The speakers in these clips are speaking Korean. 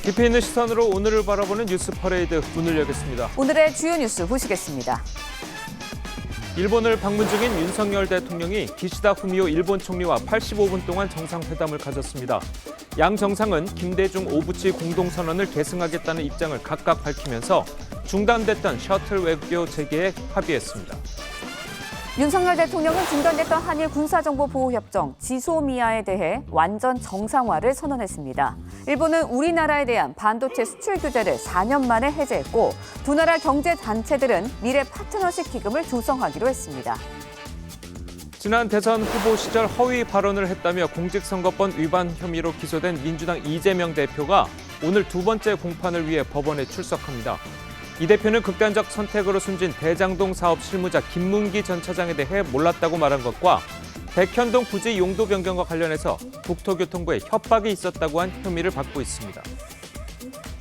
깊이 있는 시선으로 오늘을 바라보는 뉴스 퍼레이드 문을 열겠습니다. 오늘의 주요 뉴스 보시겠습니다. 일본을 방문 중인 윤석열 대통령이 기시다 후미오 일본 총리와 85분 동안 정상회담을 가졌습니다. 양 정상은 김대중 오부치 공동선언을 계승하겠다는 입장을 각각 밝히면서 중단됐던 셔틀 외교 재개에 합의했습니다. 윤석열 대통령은 중단됐던 한일 군사정보보호협정 지소미아에 대해 완전 정상화를 선언했습니다. 일본은 우리나라에 대한 반도체 수출 규제를 4년 만에 해제했고 두 나라 경제단체들은 미래 파트너십 기금을 조성하기로 했습니다. 지난 대선 후보 시절 허위 발언을 했다며 공직선거법 위반 혐의로 기소된 민주당 이재명 대표가 오늘 두 번째 공판을 위해 법원에 출석합니다. 이 대표는 극단적 선택으로 숨진 대장동 사업 실무자 김문기 전 차장에 대해 몰랐다고 말한 것과 백현동 부지 용도 변경과 관련해서 국토교통부에 협박이 있었다고 한 혐의를 받고 있습니다.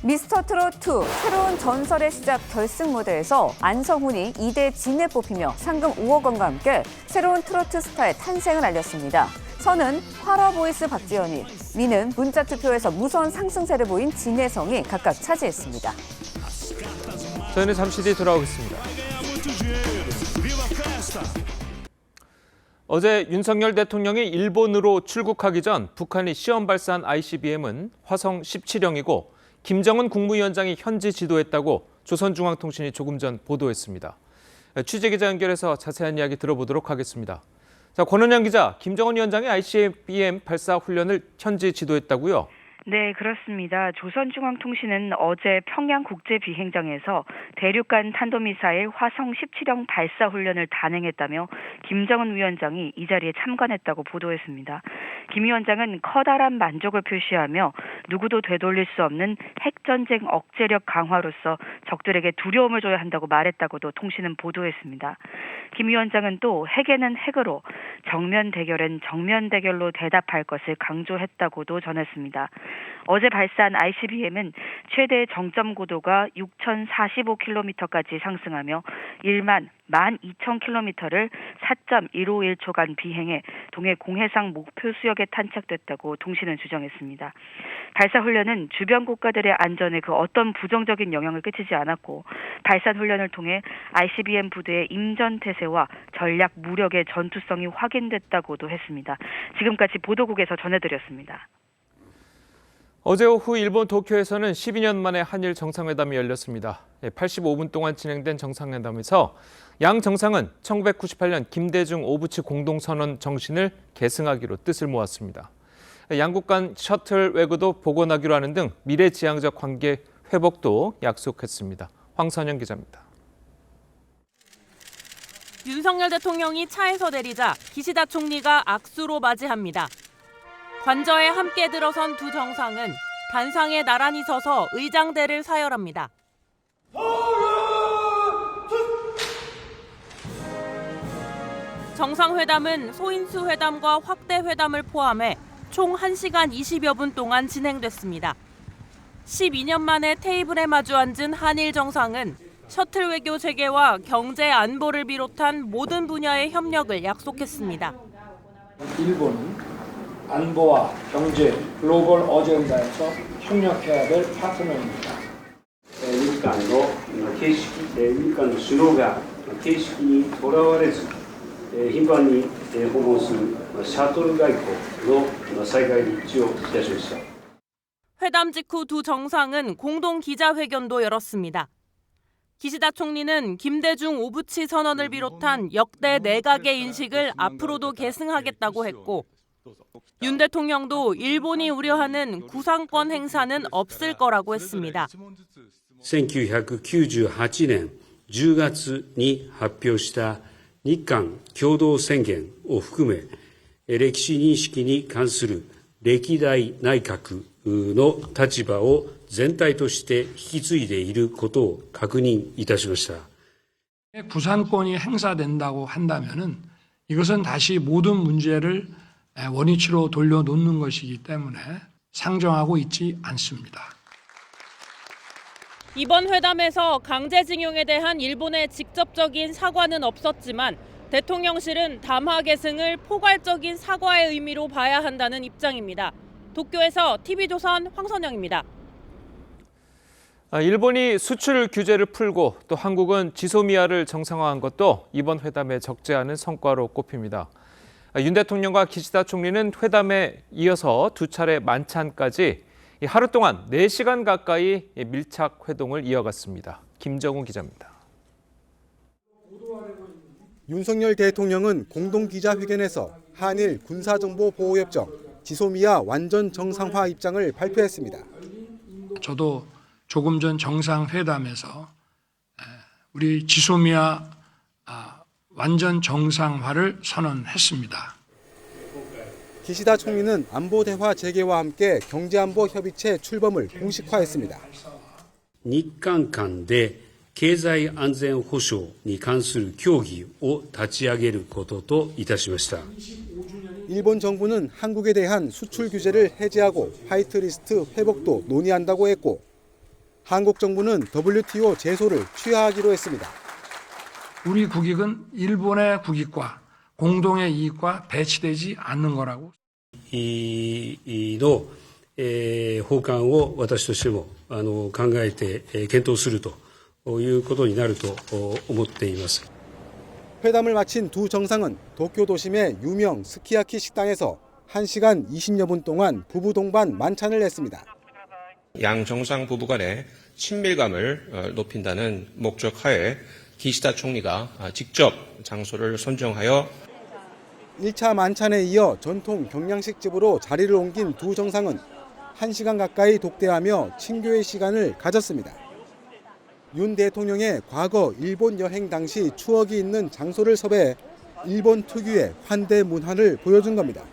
미스터트롯2 새로운 전설의 시작 결승 무대에서 안성훈이 2대 진에 뽑히며 상금 5억 원과 함께 새로운 트로트 스타의 탄생을 알렸습니다. 선은 화러보이스 박지현이, 위는 문자투표에서 무서운 상승세를 보인 진혜성이 각각 차지했습니다. 저희는 잠시 뒤 돌아오겠습니다. 어제 윤석열 대통령이 일본으로 출국하기 전 북한이 시험 발사한 ICBM은 화성 17형이고 김정은 국무위원장이 현지 지도했다고 조선중앙통신이 조금 전 보도했습니다. 취재기자 연결해서 자세한 이야기 들어보도록 하겠습니다. 자, 권은영 기자, 김정은 위원장이 ICBM 발사 훈련을 현지 지도했다고요? 네, 그렇습니다. 조선중앙통신은 어제 평양국제비행장에서 대륙간 탄도미사일 화성 17형 발사 훈련을 단행했다며 김정은 위원장이 이 자리에 참관했다고 보도했습니다. 김 위원장은 커다란 만족을 표시하며 누구도 되돌릴 수 없는 핵전쟁 억제력 강화로서 적들에게 두려움을 줘야 한다고 말했다고도 통신은 보도했습니다. 김 위원장은 또 핵에는 핵으로, 정면 대결엔 정면 대결로 대답할 것을 강조했다고도 전했습니다. 어제 발사한 ICBM은 최대 정점 고도가 6,045km까지 상승하며 12,000km를 4.151초간 비행해 동해 공해상 목표 수역에 탄착됐다고 통신은 주장했습니다. 발사 훈련은 주변 국가들의 안전에 그 어떤 부정적인 영향을 끼치지 않았고 발사 훈련을 통해 ICBM 부대의 임전태세와 전략 무력의 전투성이 확인됐다고도 했습니다. 지금까지 보도국에서 전해드렸습니다. 어제 오후 일본 도쿄에서는 12년 만에 한일 정상회담이 열렸습니다. 85분 동안 진행된 정상회담에서 양 정상은 1998년 김대중 오부치 공동선언 정신을 계승하기로 뜻을 모았습니다. 양국 간 셔틀 외교도 복원하기로 하는 등 미래지향적 관계 회복도 약속했습니다. 황선영 기자입니다. 윤석열 대통령이 차에서 내리자 기시다 총리가 악수로 맞이합니다. 관저에 함께 들어선 두 정상은 단상에 나란히 서서 의장대를 사열합니다. 정상회담은 소인수 회담과 확대 회담을 포함해 총 1시간 20여 분 동안 진행됐습니다. 12년 만에 테이블에 마주 앉은 한일 정상은 셔틀 외교 재개와 경제 안보를 비롯한 모든 분야의 협력을 약속했습니다. 일본은 안보와 경제, 글로벌 어젠다에서 협력해야 될 파트너입니다. 日韓の形式、日韓の首脳が形式にとらわれず、頻繁に訪問するシャトル外交の再開に一致をいたしました。 회담 직후 두 정상은 공동 기자회견도 열었습니다. 기시다 총리는 김대중 오부치 선언을 비롯한 역대 내각의 인식을 앞으로도 계승하겠다고 했고 윤 대통령도 일본이 우려하는 구상권 행사는 없을 거라고 했습니다. 1998年10月に発表した日韓共同宣言を含め、歴史認識に関する歴代内閣の立場を全体として引き継いでいることを確認いたしました。 구상권이 행사된다고 한다면은 이것은 다시 모든 문제를 원위치로 돌려놓는 것이기 때문에 상정하고 있지 않습니다. 이번 회담에서 강제징용에 대한 일본의 직접적인 사과는 없었지만 대통령실은 담화 계승을 포괄적인 사과의 의미로 봐야 한다는 입장입니다. 도쿄에서 TV조선 황선영입니다. 일본이 수출 규제를 풀고 또 한국은 지소미아를 정상화한 것도 이번 회담에 적지 않은 성과로 꼽힙니다. 윤 대통령과 기시다 총리는 회담에 이어서 두 차례 만찬까지 하루 동안 4시간 가까이 밀착 회동을 이어갔습니다. 김정우 기자입니다. 윤석열 대통령은 공동기자회견에서 한일 군사정보보호협정 지소미아 완전 정상화 입장을 발표했습니다. 저도 조금 전 정상회담에서 우리 지소미아 완전 정상화를 선언했습니다. 기시다 총리는 안보대화 재개와 함께 경제안보협의체 출범을 공식화했습니다. 日韓間で経済安全保障に関する協議を立ち上げることといたしました。 일본 정부는 한국에 대한 수출 규제를 해제하고 화이트리스트 회복도 논의한다고 했고 한국 정부는 WTO 제소를 취하하기로 했습니다. 우리 국익은 일본의 국익과 공동의 이익과 배치되지 않는 거라고. の訪韓を私としても考えて検討するということになると思っています。 회담을 마친 두 정상은 도쿄 도심의 유명 스키야키 식당에서 1시간 20여 분 동안 부부 동반 만찬을 했습니다. 양 정상 부부 간의 친밀감을 높인다는 목적 하에 기시다 총리가 직접 장소를 선정하여 1차 만찬에 이어 전통 경양식집으로 자리를 옮긴 두 정상은 1시간 가까이 독대하며 친교의 시간을 가졌습니다. 윤 대통령의 과거 일본 여행 당시 추억이 있는 장소를 섭외해 일본 특유의 환대 문화를 보여준 겁니다.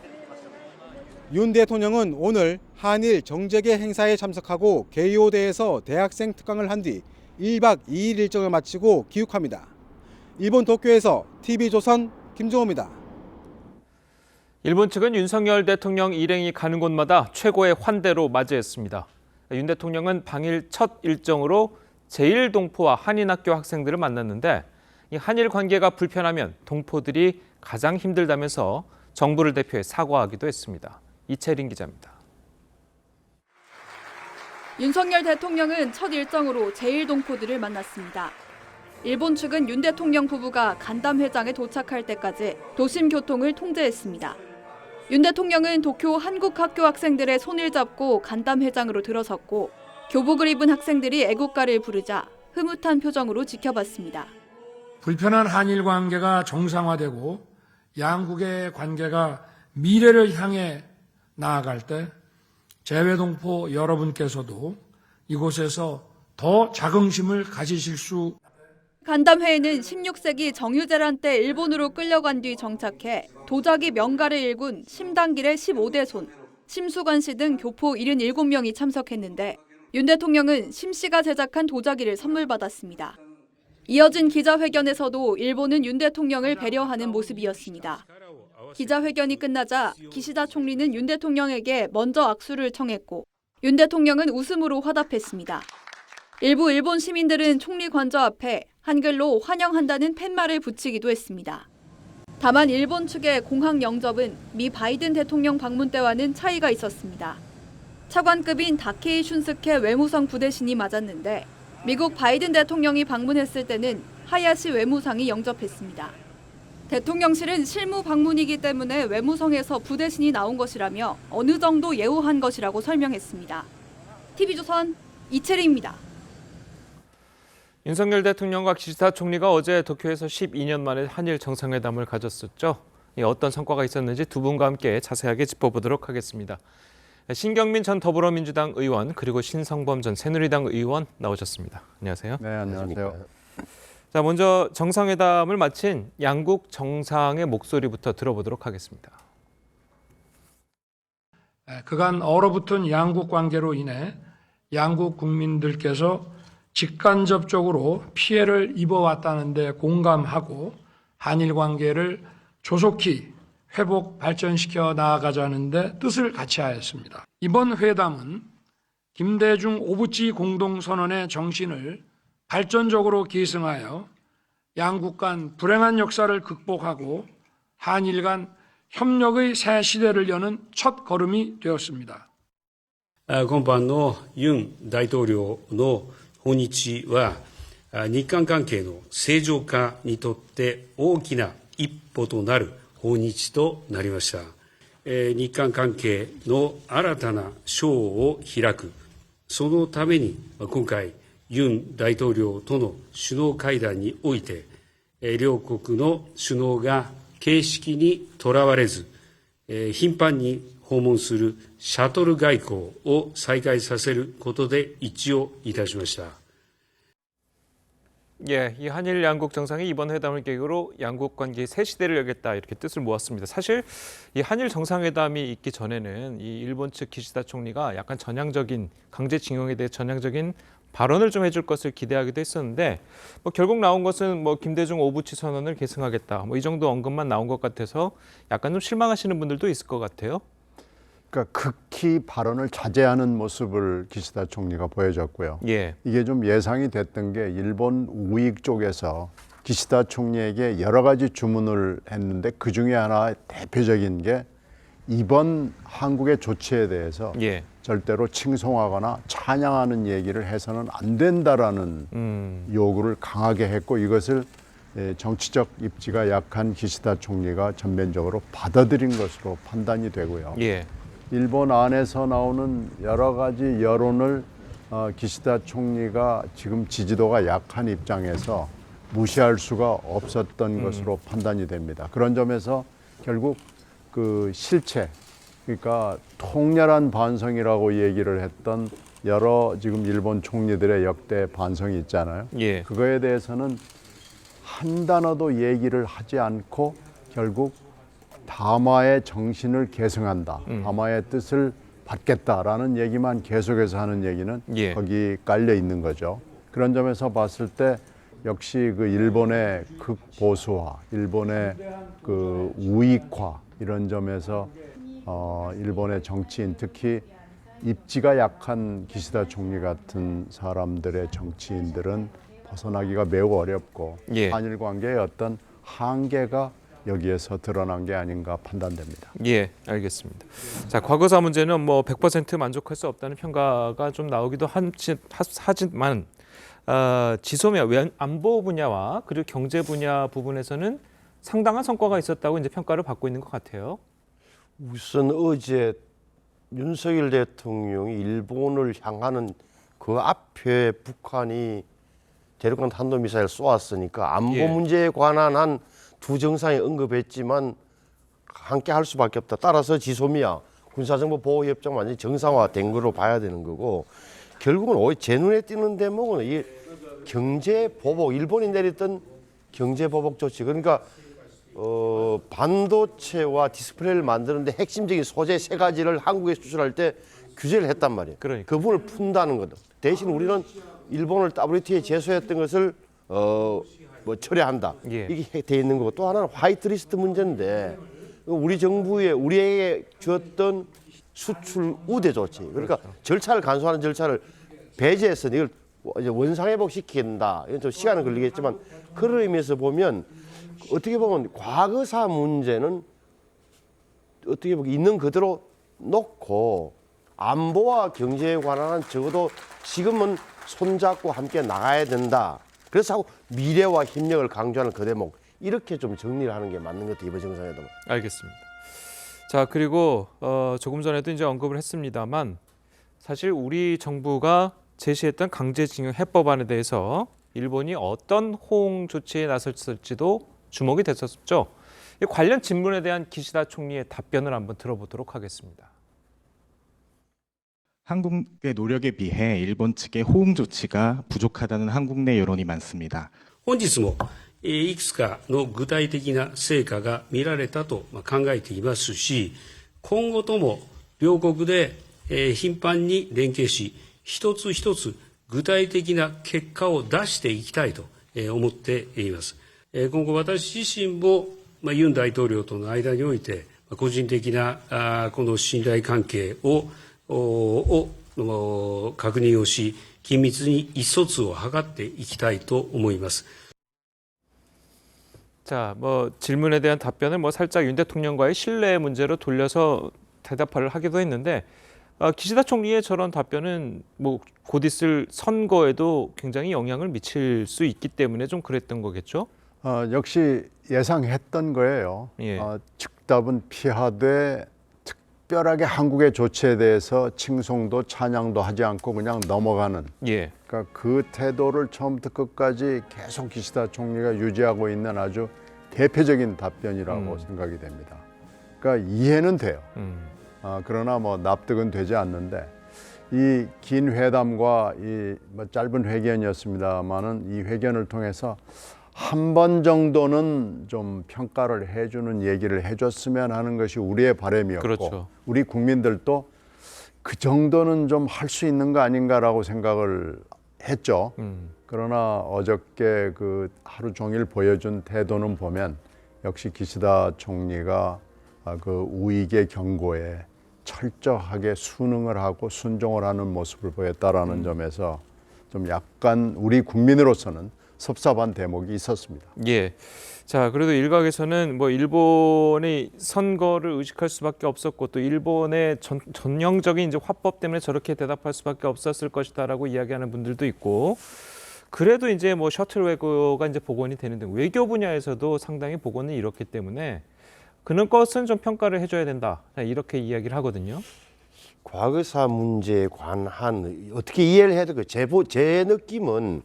윤 대통령은 오늘 한일 정재계 행사에 참석하고 게이오대에서 대학생 특강을 한 뒤 1박 2일 일정을 마치고 귀국합니다. 일본 도쿄에서 TV조선 김종호입니다. 일본 측은 윤석열 대통령 일행이 가는 곳마다 최고의 환대로 맞이했습니다. 윤 대통령은 방일 첫 일정으로 제1동포와 한인학교 학생들을 만났는데 이 한일 관계가 불편하면 동포들이 가장 힘들다면서 정부를 대표해 사과하기도 했습니다. 이채린 기자입니다. 윤석열 대통령은 첫 일정으로 제1동포들을 만났습니다. 일본 측은 윤 대통령 부부가 간담회장에 도착할 때까지 도심 교통을 통제했습니다. 윤 대통령은 도쿄 한국학교 학생들의 손을 잡고 간담회장으로 들어섰고 교복을 입은 학생들이 애국가를 부르자 흐뭇한 표정으로 지켜봤습니다. 불편한 한일 관계가 정상화되고 양국의 관계가 미래를 향해 나아갈 때 재외동포 여러분께서도 이곳에서 더 자긍심을 가지실 수. 간담회에는 16세기 정유재란 때 일본으로 끌려간 뒤 정착해 도자기 명가를 일군 심당길의 15대 손, 심수관 씨 등 교포 77명이 참석했는데 윤 대통령은 심 씨가 제작한 도자기를 선물 받았습니다. 이어진 기자회견에서도 일본은 윤 대통령을 배려하는 모습이었습니다. 기자회견이 끝나자 기시다 총리는 윤 대통령에게 먼저 악수를 청했고 윤 대통령은 웃음으로 화답했습니다. 일부 일본 시민들은 총리 관저 앞에 한글로 환영한다는 팻말을 붙이기도 했습니다. 다만 일본 측의 공항 영접은 미 바이든 대통령 방문 때와는 차이가 있었습니다. 차관급인 다케이 슌스케 외무성 부대신이 맞았는데 미국 바이든 대통령이 방문했을 때는 하야시 외무상이 영접했습니다. 대통령실은 실무 방문이기 때문에 외무성에서 부대신이 나온 것이라며 어느 정도 예우한 것이라고 설명했습니다. TV조선 이채리입니다. 윤석열 대통령과 기시다 총리가 어제 도쿄에서 12년 만에 한일 정상회담을 가졌었죠. 어떤 성과가 있었는지 두 분과 함께 자세하게 짚어보도록 하겠습니다. 신경민 전 더불어민주당 의원 그리고 신성범 전 새누리당 의원 나오셨습니다. 안녕하세요. 네, 안녕하세요. 자, 먼저 정상회담을 마친 양국 정상의 목소리부터 들어보도록 하겠습니다. 그간 얼어붙은 양국 관계로 인해 양국 국민들께서 직간접적으로 피해를 입어왔다는 데 공감하고 한일 관계를 조속히 회복 발전시켜 나아가자는 데 뜻을 같이 하였습니다. 이번 회담은 김대중 오부치 공동선언의 정신을 발전적으로 계승하여 양국 간 불행한 역사를 극복하고 한일 간 협력의 새 시대를 여는 첫 걸음이 되었습니다. 今般のユン大統領の訪日は、日韓関係の正常化にとって大きな一歩となる訪日となりました。日韓関係の新たな章を開く、そのために今回、ユン大統領との首脳会談において、両国の首脳が形式にとらわれず、頻繁に訪問するシャトル外交を再開させることで一致をいたしました。 예, 이 한일 양국 정상이 이번 회담을 계기로 양국 관계의 새 시대를 열겠다 이렇게 뜻을 모았습니다. 사실 이 한일 정상회담이 있기 전에는 이 일본 측 기시다 총리가 약간 전향적인 강제징용에 대해 전향적인 발언을 좀 해줄 것을 기대하기도 했었는데 뭐 결국 나온 것은 뭐 김대중 오부치 선언을 계승하겠다 뭐 이 정도 언급만 나온 것 같아서 약간 좀 실망하시는 분들도 있을 것 같아요. 그러니까 극히 발언을 자제하는 모습을 기시다 총리가 보여줬고요. 예. 이게 좀 예상이 됐던 게 일본 우익 쪽에서 기시다 총리에게 여러 가지 주문을 했는데 그 중에 하나 대표적인 게 이번 한국의 조치에 대해서 예. 절대로 칭송하거나 찬양하는 얘기를 해서는 안 된다라는 요구를 강하게 했고 이것을 정치적 입지가 약한 기시다 총리가 전면적으로 받아들인 것으로 판단이 되고요. 예. 일본 안에서 나오는 여러 가지 여론을 기시다 총리가 지금 지지도가 약한 입장에서 무시할 수가 없었던 것으로 판단이 됩니다. 그런 점에서 결국 그 실체, 그러니까 통렬한 반성이라고 얘기를 했던 여러 지금 일본 총리들의 역대 반성이 있잖아요. 예. 그거에 대해서는 한 단어도 얘기를 하지 않고 결국 담화의 정신을 계승한다. 담화의 뜻을 받겠다라는 얘기만 계속해서 하는 얘기는 예. 거기 깔려 있는 거죠. 그런 점에서 봤을 때 역시 그 일본의 극보수화, 일본의 그 우익화 이런 점에서 일본의 정치인 특히 입지가 약한 기시다 총리 같은 사람들의 정치인들은 벗어나기가 매우 어렵고 예. 한일 관계의 어떤 한계가 여기에서 드러난 게 아닌가 판단됩니다. 예, 알겠습니다. 자, 과거사 문제는 뭐 100% 만족할 수 없다는 평가가 좀 나오기도 하지만 지소미아 안보 분야와 그리고 경제 분야 부분에서는 상당한 성과가 있었다고 이제 평가를 받고 있는 것 같아요. 우선 어제 윤석열 대통령이 일본을 향하는 그 앞에 북한이 대륙간 탄도미사일 쏘았으니까 안보 예. 문제에 관한 한 두 정상이 언급했지만 함께 할 수밖에 없다. 따라서 지소미아 군사정보 보호협정 완전히 정상화된 거로 봐야 되는 거고 결국은 오히려 제 눈에 띄는 대목은 이 경제 보복, 일본이 내렸던 경제 보복 조치 그러니까 반도체와 디스플레이를 만드는데 핵심적인 소재 세 가지를 한국에 수출할 때 규제를 했단 말이에요. 그러니까. 그 부분을 푼다는 거다. 대신 우리는 일본을 WTO에 제소했던 것을 철회한다. 예. 이게 돼 있는 거고 또 하나는 화이트리스트 문제인데 우리 정부에 우리에게 주었던 수출 우대 조치. 그러니까 그렇죠. 절차를 간소화하는 절차를 배제해서 이걸 이제 원상회복 시킨다. 이건 좀 시간은 걸리겠지만 그런 의미에서 보면 어떻게 보면 과거사 문제는 어떻게 보면 있는 그대로 놓고 안보와 경제에 관한 적어도 지금은 손잡고 함께 나가야 된다. 그래서 하고 미래와 협력을 강조하는 그 대목 이렇게 좀 정리를 하는 게 맞는 것 같아요. 이번 정상회담은. 알겠습니다. 자, 그리고 조금 전에도 이제 언급을 했습니다만 사실 우리 정부가 제시했던 강제징용 해법안에 대해서 일본이 어떤 호응 조치에 나섰을지도 주목이 됐었죠. 이 관련 질문에 대한 기시다 총리의 답변을 한번 들어보도록 하겠습니다. 한국의 노력에 비해 일본 측의 호응 조치가 부족하다는 한국 내 여론이 많습니다. 本日もいくつかの具体的な成果が見られたと考えていますし、今後とも両国で頻繁に連携し、一つ一つ具体的な結果を出していきたいと思っています。今後私自身もユン大統領との間において個人的なこの信頼関係を確認をし、緊密に意思疎通を図っていきたいと思います。 자, 뭐 질문에 대한 답변을 뭐 살짝 윤 대통령과의 신뢰 문제로 돌려서 대답을 하기도 했는데 기시다 총리의 저런 답변은 뭐 곧 있을 선거에도 굉장히 영향을 미칠 수 있기 때문에 좀 그랬던 거겠죠? 역시 예상했던 거예요. 예. 즉답은 피하되 특별하게 한국의 조치에 대해서 칭송도 찬양도 하지 않고 그냥 넘어가는. 예. 그러니까 그 태도를 처음부터 끝까지 계속 기시다 총리가 유지하고 있는 아주 대표적인 답변이라고 생각이 됩니다. 그러니까 이해는 돼요. 그러나 뭐 납득은 되지 않는데 이 긴 회담과 이 뭐 짧은 회견이었습니다만은 이 회견을 통해서 한 번 정도는 좀 평가를 해주는 얘기를 해줬으면 하는 것이 우리의 바람이었고 그렇죠. 우리 국민들도 그 정도는 좀 할 수 있는 거 아닌가라고 생각을 했죠. 그러나 어저께 그 하루 종일 보여준 태도는 보면 역시 기시다 총리가 그 우익의 경고에 철저하게 순응을 하고 순종을 하는 모습을 보였다라는 점에서 좀 약간 우리 국민으로서는 섭섭한 대목이 있었습니다. 예. 자, 그래도 일각에서는 뭐 일본의 선거를 의식할 수밖에 없었고 또 일본의 전형적인 이제 화법 때문에 저렇게 대답할 수밖에 없었을 것이다라고 이야기하는 분들도 있고 그래도 이제 뭐 셔틀 외교가 이제 복원이 되는 등 외교 분야에서도 상당히 복원이 이렇기 때문에 그런 것은 좀 평가를 해줘야 된다. 이렇게 이야기를 하거든요. 과거사 문제에 관한 어떻게 이해를 해야 될까요? 제 느낌은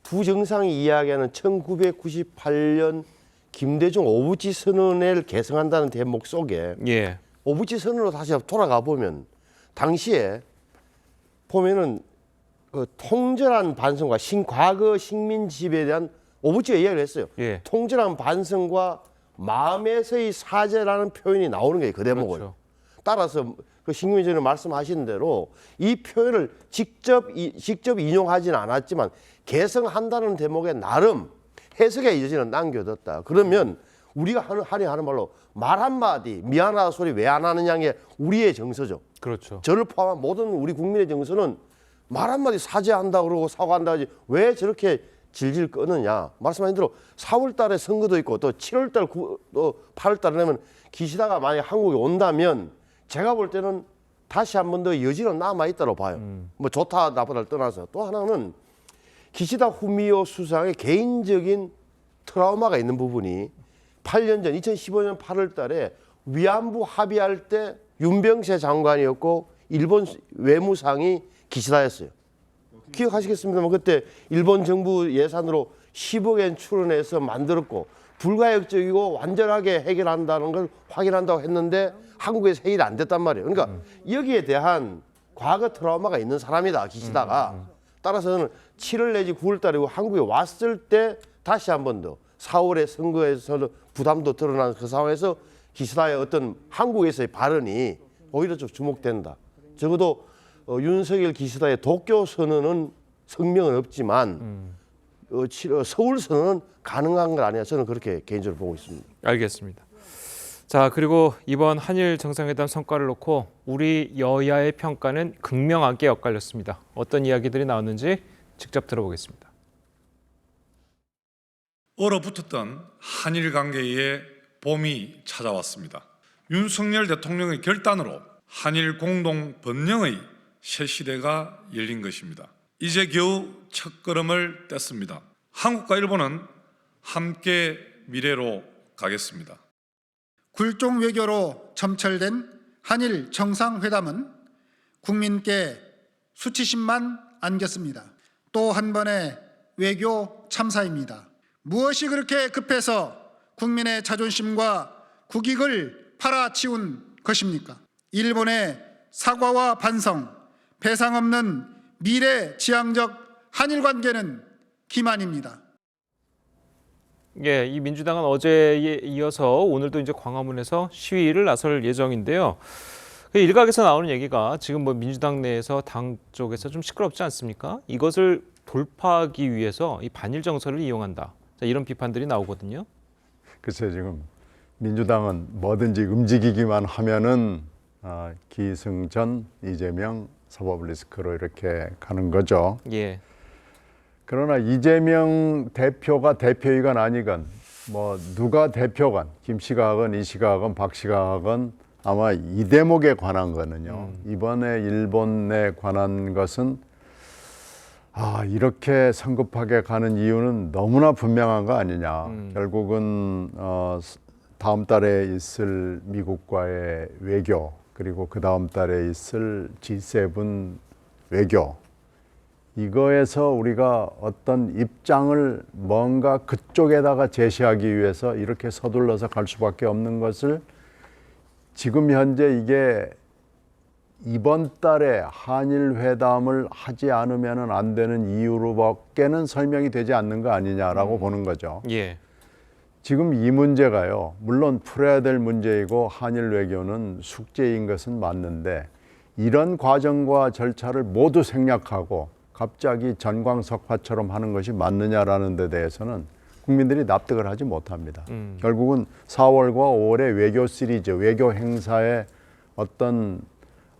두 정상이 이야기하는 1998년 김대중 오부치 선언을 개성한다는 대목 속에 예. 오부치 선언으로 다시 돌아가 보면 당시에 보면은 그 통절한 반성과 과거 식민 지배에 대한 오부치가 이야기를 했어요. 예. 통절한 반성과 마음에서의 사죄라는 표현이 나오는 거예요. 그 대목을. 그렇죠. 따라서 그 신규민 전에 말씀하신 대로 이 표현을 직접 인용하지는 않았지만 개성한다는 대목에 나름 해석의 여지는 남겨뒀다. 그러면 우리가 하는 말로 말 한마디 미안하다 소리 왜 안 하느냐는 게 우리의 정서죠. 그렇죠. 저를 포함한 모든 우리 국민의 정서는 말 한마디 사죄한다 그러고 사과한다 하지 왜 저렇게 질질 끄느냐. 말씀하신 대로 4월 달에 선거도 있고 또 7월 달, 또 8월 달에 되면 기시다가 만약 한국에 온다면 제가 볼 때는 다시 한 번 더 여지는 남아있다고 봐요. 뭐 좋다 나쁘다를 떠나서. 또 하나는 기시다 후미오 수상의 개인적인 트라우마가 있는 부분이 8년 전 2015년 8월 달에 위안부 합의할 때 윤병세 장관이었고 일본 외무상이 기시다였어요. 기억하시겠습니다만 그때 일본 정부 예산으로 10억엔 출원해서 만들었고 불가역적이고 완전하게 해결한다는 걸 확인한다고 했는데 한국에서 해결이 안 됐단 말이에요. 그러니까 여기에 대한 과거 트라우마가 있는 사람이다, 기시다가. 따라서는 7월 내지 9월 달에 한국에 왔을 때 다시 한 번 더 4월에 선거에서 부담도 드러난 그 상황에서 기시다의 어떤 한국에서의 발언이 오히려 좀 주목된다. 적어도 윤석열 기시다의 도쿄 선언은 성명은 없지만 서울 선언은 가능한 건 아니야. 저는 그렇게 개인적으로 보고 있습니다. 알겠습니다. 자, 그리고 이번 한일 정상회담 성과를 놓고 우리 여야의 평가는 극명하게 엇갈렸습니다. 어떤 이야기들이 나왔는지 직접 들어보겠습니다. 얼어붙었던 한일 관계에 봄이 찾아왔습니다. 윤석열 대통령의 결단으로 한일 공동 번영의 새 시대가 열린 것입니다. 이제 겨우 첫걸음을 뗐습니다. 한국과 일본은 함께 미래로 가겠습니다. 굴종 외교로 점철된 한일 정상회담은 국민께 수치심만 안겼습니다. 또 한 번의 외교 참사입니다. 무엇이 그렇게 급해서 국민의 자존심과 국익을 팔아치운 것입니까? 일본의 사과와 반성, 배상 없는 미래지향적 한일 관계는 기만입니다. 예, 이 민주당은 어제에 이어서 오늘도 이제 광화문에서 시위를 나설 예정인데요. 일각에서 나오는 얘기가 지금 뭐 민주당 내에서 당 쪽에서 좀 시끄럽지 않습니까? 이것을 돌파하기 위해서 이 반일 정서를 이용한다. 자, 이런 비판들이 나오거든요. 글쎄 지금 민주당은 뭐든지 움직이기만 하면은 기승전, 이재명, 서버블리스크로 이렇게 가는 거죠. 예. 그러나 이재명 대표가 대표이건 아니건 뭐 누가 대표건 김 씨가 하건 이 씨가 하건 박 씨가 하건 아마 이 대목에 관한 거는요. 이번에 일본에 관한 것은 이렇게 성급하게 가는 이유는 너무나 분명한 거 아니냐. 결국은 다음 달에 있을 미국과의 외교, 그리고 그 다음 달에 있을 G7 외교, 이거에서 우리가 어떤 입장을 뭔가 그쪽에다가 제시하기 위해서 이렇게 서둘러서 갈 수밖에 없는 것을 지금 현재 이게 이번 달에 한일 회담을 하지 않으면 안 되는 이유로밖에는 설명이 되지 않는 거 아니냐라고 보는 거죠. 예. 지금 이 문제가요, 물론 풀어야 될 문제이고 한일 외교는 숙제인 것은 맞는데, 이런 과정과 절차를 모두 생략하고 갑자기 전광석화처럼 하는 것이 맞느냐라는 데 대해서는 국민들이 납득을 하지 못합니다. 결국은 4월과 5월의 외교 시리즈, 외교 행사의 어떤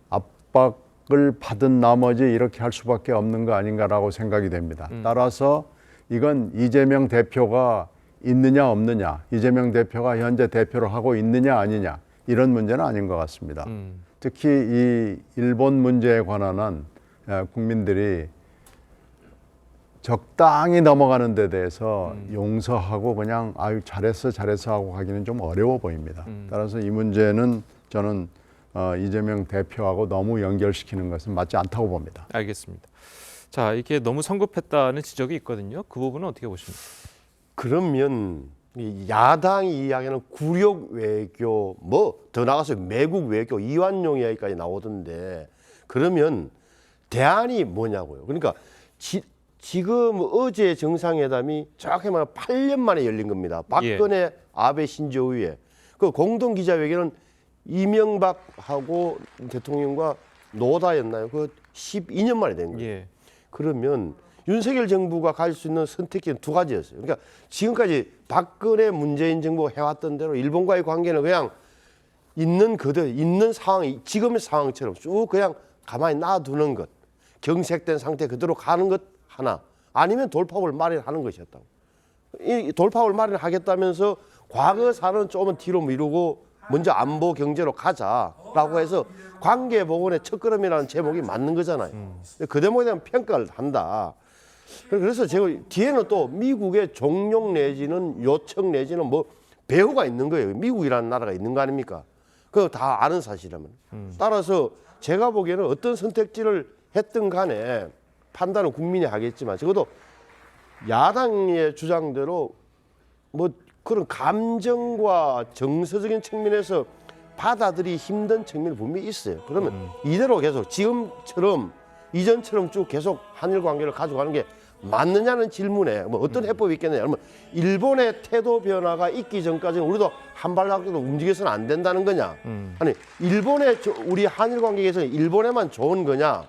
압박을 받은 나머지 이렇게 할 수밖에 없는 거 아닌가라고 생각이 됩니다. 따라서 이건 이재명 대표가 있느냐 없느냐, 이재명 대표가 현재 대표를 하고 있느냐 아니냐, 이런 문제는 아닌 것 같습니다. 특히 이 일본 문제에 관한 한 국민들이 적당히 넘어가는 데 대해서 용서하고 그냥 아유 잘했어 하고 가기는 좀 어려워 보입니다. 따라서 이 문제는 저는 이재명 대표하고 너무 연결시키는 것은 맞지 않다고 봅니다. 알겠습니다. 자, 이게 너무 성급했다는 지적이 있거든요. 그 부분은 어떻게 보십니까? 그러면 야당이 이야기하는 굴욕 외교, 뭐 더 나가서 매국 외교, 이완용 이야기까지 나오던데, 그러면 대안이 뭐냐고요. 그러니까 지금 어제 정상회담이 정확히 말하면 8년 만에 열린 겁니다. 박근혜, 아베, 신조 후에. 그 공동 기자회견은 이명박하고 대통령과 노다였나요? 그 12년 만에 된 거예요. 예. 그러면 윤석열 정부가 갈 수 있는 선택지는 두 가지였어요. 그러니까 지금까지 박근혜, 문재인 정부가 해왔던 대로 일본과의 관계는 그냥 있는 그대로, 있는 상황, 지금의 상황처럼 쭉 그냥 가만히 놔두는 것, 경색된 상태 그대로 가는 것 하나, 아니면 돌파구를 마련하는 것이었다고. 이 돌파구를 마련하겠다면서 과거사는 조금 뒤로 미루고 먼저 안보 경제로 가자라고 해서 관계 복원의 첫걸음이라는 제목이 맞는 거잖아요. 그 대목에 대한 평가를 한다. 그래서 제가 뒤에는 또 미국의 종용 내지는 요청 내지는 뭐 배후가 있는 거예요. 미국이라는 나라가 있는 거 아닙니까? 그거 다 아는 사실이라면. 따라서 제가 보기에는 어떤 선택지를 했든 간에 판단은 국민이 하겠지만, 적어도 야당의 주장대로 뭐 그런 감정과 정서적인 측면에서 받아들이기 힘든 측면이 분명히 있어요. 그러면 이대로 계속 지금처럼 이전처럼 쭉 계속 한일 관계를 가져가는 게 맞느냐는 질문에 뭐 어떤 해법이 있겠느냐. 그러면 일본의 태도 변화가 있기 전까지는 우리도 한 발짝도 움직여서는 안 된다는 거냐. 아니 일본의 우리 한일 관계에서는 일본에만 좋은 거냐.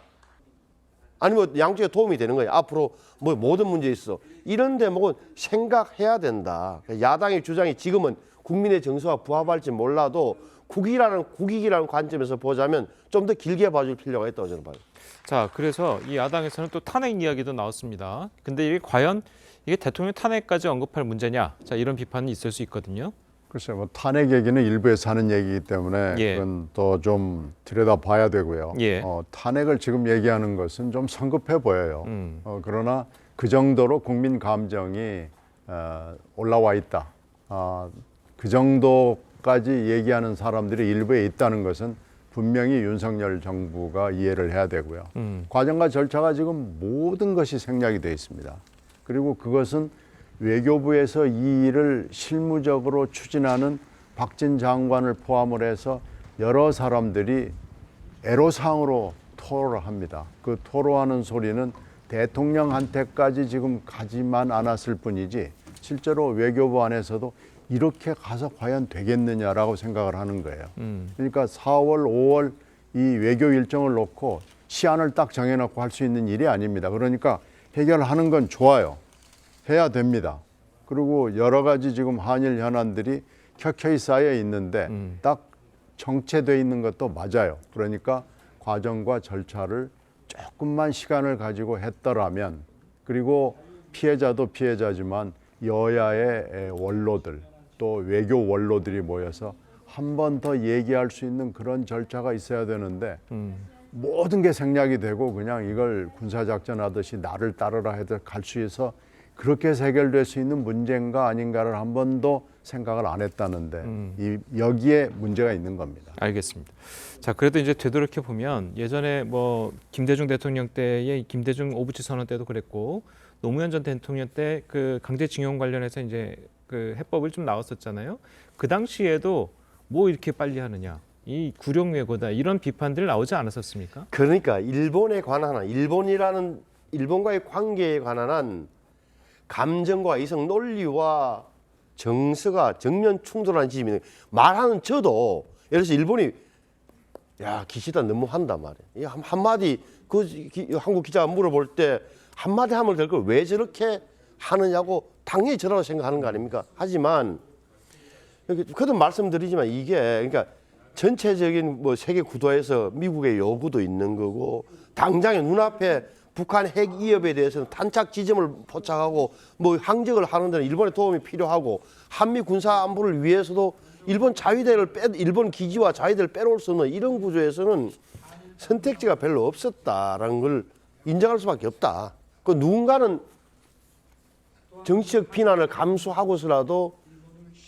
아니면 양쪽에 도움이 되는 거냐. 앞으로 뭐 모든 문제 있어. 이런 대목은 생각해야 된다. 야당의 주장이 지금은 국민의 정서와 부합할지 몰라도 국익이라는 관점에서 보자면 좀 더 길게 봐줄 필요가 있다고 저는 봐요. 자, 그래서 이 야당에서는 또 탄핵 이야기도 나왔습니다. 근데 이게 과연 이게 대통령 탄핵까지 언급할 문제냐? 자, 이런 비판이 있을 수 있거든요. 글쎄요, 뭐 탄핵 얘기는 일부에서 하는 얘기이기 때문에 그건 또 좀 들여다봐야 되고요. 탄핵을 지금 얘기하는 것은 좀 성급해 보여요. 그러나 그 정도로 국민 감정이 올라와 있다. 그 정도까지 얘기하는 사람들이 일부에 있다는 것은 분명히 윤석열 정부가 이해를 해야 되고요. 과정과 절차가 지금 모든 것이 생략이 되어 있습니다. 그리고 그것은 외교부에서 이 일을 실무적으로 추진하는 박진 장관을 포함을 해서 여러 사람들이 애로사항으로 토로를 합니다. 그 토로하는 소리는 대통령한테까지 지금 가지만 않았을 뿐이지 실제로 외교부 안에서도 이렇게 가서 과연 되겠느냐라고 생각을 하는 거예요. 그러니까 4월, 5월 이 외교 일정을 놓고 시한을 딱 정해놓고 할 수 있는 일이 아닙니다. 그러니까 해결하는 건 좋아요. 해야 됩니다. 그리고 여러 가지 지금 한일 현안들이 켜켜이 쌓여 있는데 딱 정체되어 있는 것도 맞아요. 그러니까 과정과 절차를 조금만 시간을 가지고 했더라면, 그리고 피해자도 피해자지만 여야의 원로들 또 외교 원로들이 모여서 한 번 더 얘기할 수 있는 그런 절차가 있어야 되는데 모든 게 생략이 되고 그냥 이걸 군사작전 하듯이 나를 따르라 해도 갈 수 있어 그렇게 해결될 수 있는 문제인가 아닌가를 한 번도 생각을 안 했다는데 여기에 문제가 있는 겁니다. 알겠습니다. 자, 그래도 이제 되돌이켜 보면 예전에 뭐 김대중 대통령 때의 김대중 오부치 선언 때도 그랬고 노무현 전 대통령 때 그 강제징용 관련해서 이제 그 해법을 좀 나왔었잖아요. 그 당시에도 뭐 이렇게 빨리 하느냐, 이 구룡외고다 이런 비판들 나오지 않았었습니까? 그러니까 일본에 관한 일본과의 관계에 관한 한 감정과 이성 논리와 정서가 정면 충돌하는 지점이 말하는 저도 예를 들어서 일본이 야 기시다 너무 한단 말이에요. 한마디 한국 기자가 물어볼 때 한마디 하면 될 걸 왜 저렇게 하느냐고 당연히 저라고 생각하는 거 아닙니까? 하지만 그래도 말씀드리지만 이게 그러니까 전체적인 뭐 세계 구도에서 미국의 요구도 있는 거고 당장의 눈앞에 북한 핵 위협에 대해서는 탄착 지점을 포착하고 뭐 항적을 하는 데는 일본의 도움이 필요하고 한미 군사 안보를 위해서도 일본 기지와 자위대를 빼놓을 수 없는 이런 구조에서는 선택지가 별로 없었다라는 걸 인정할 수밖에 없다. 그 누군가는 정치적 비난을 감수하고서라도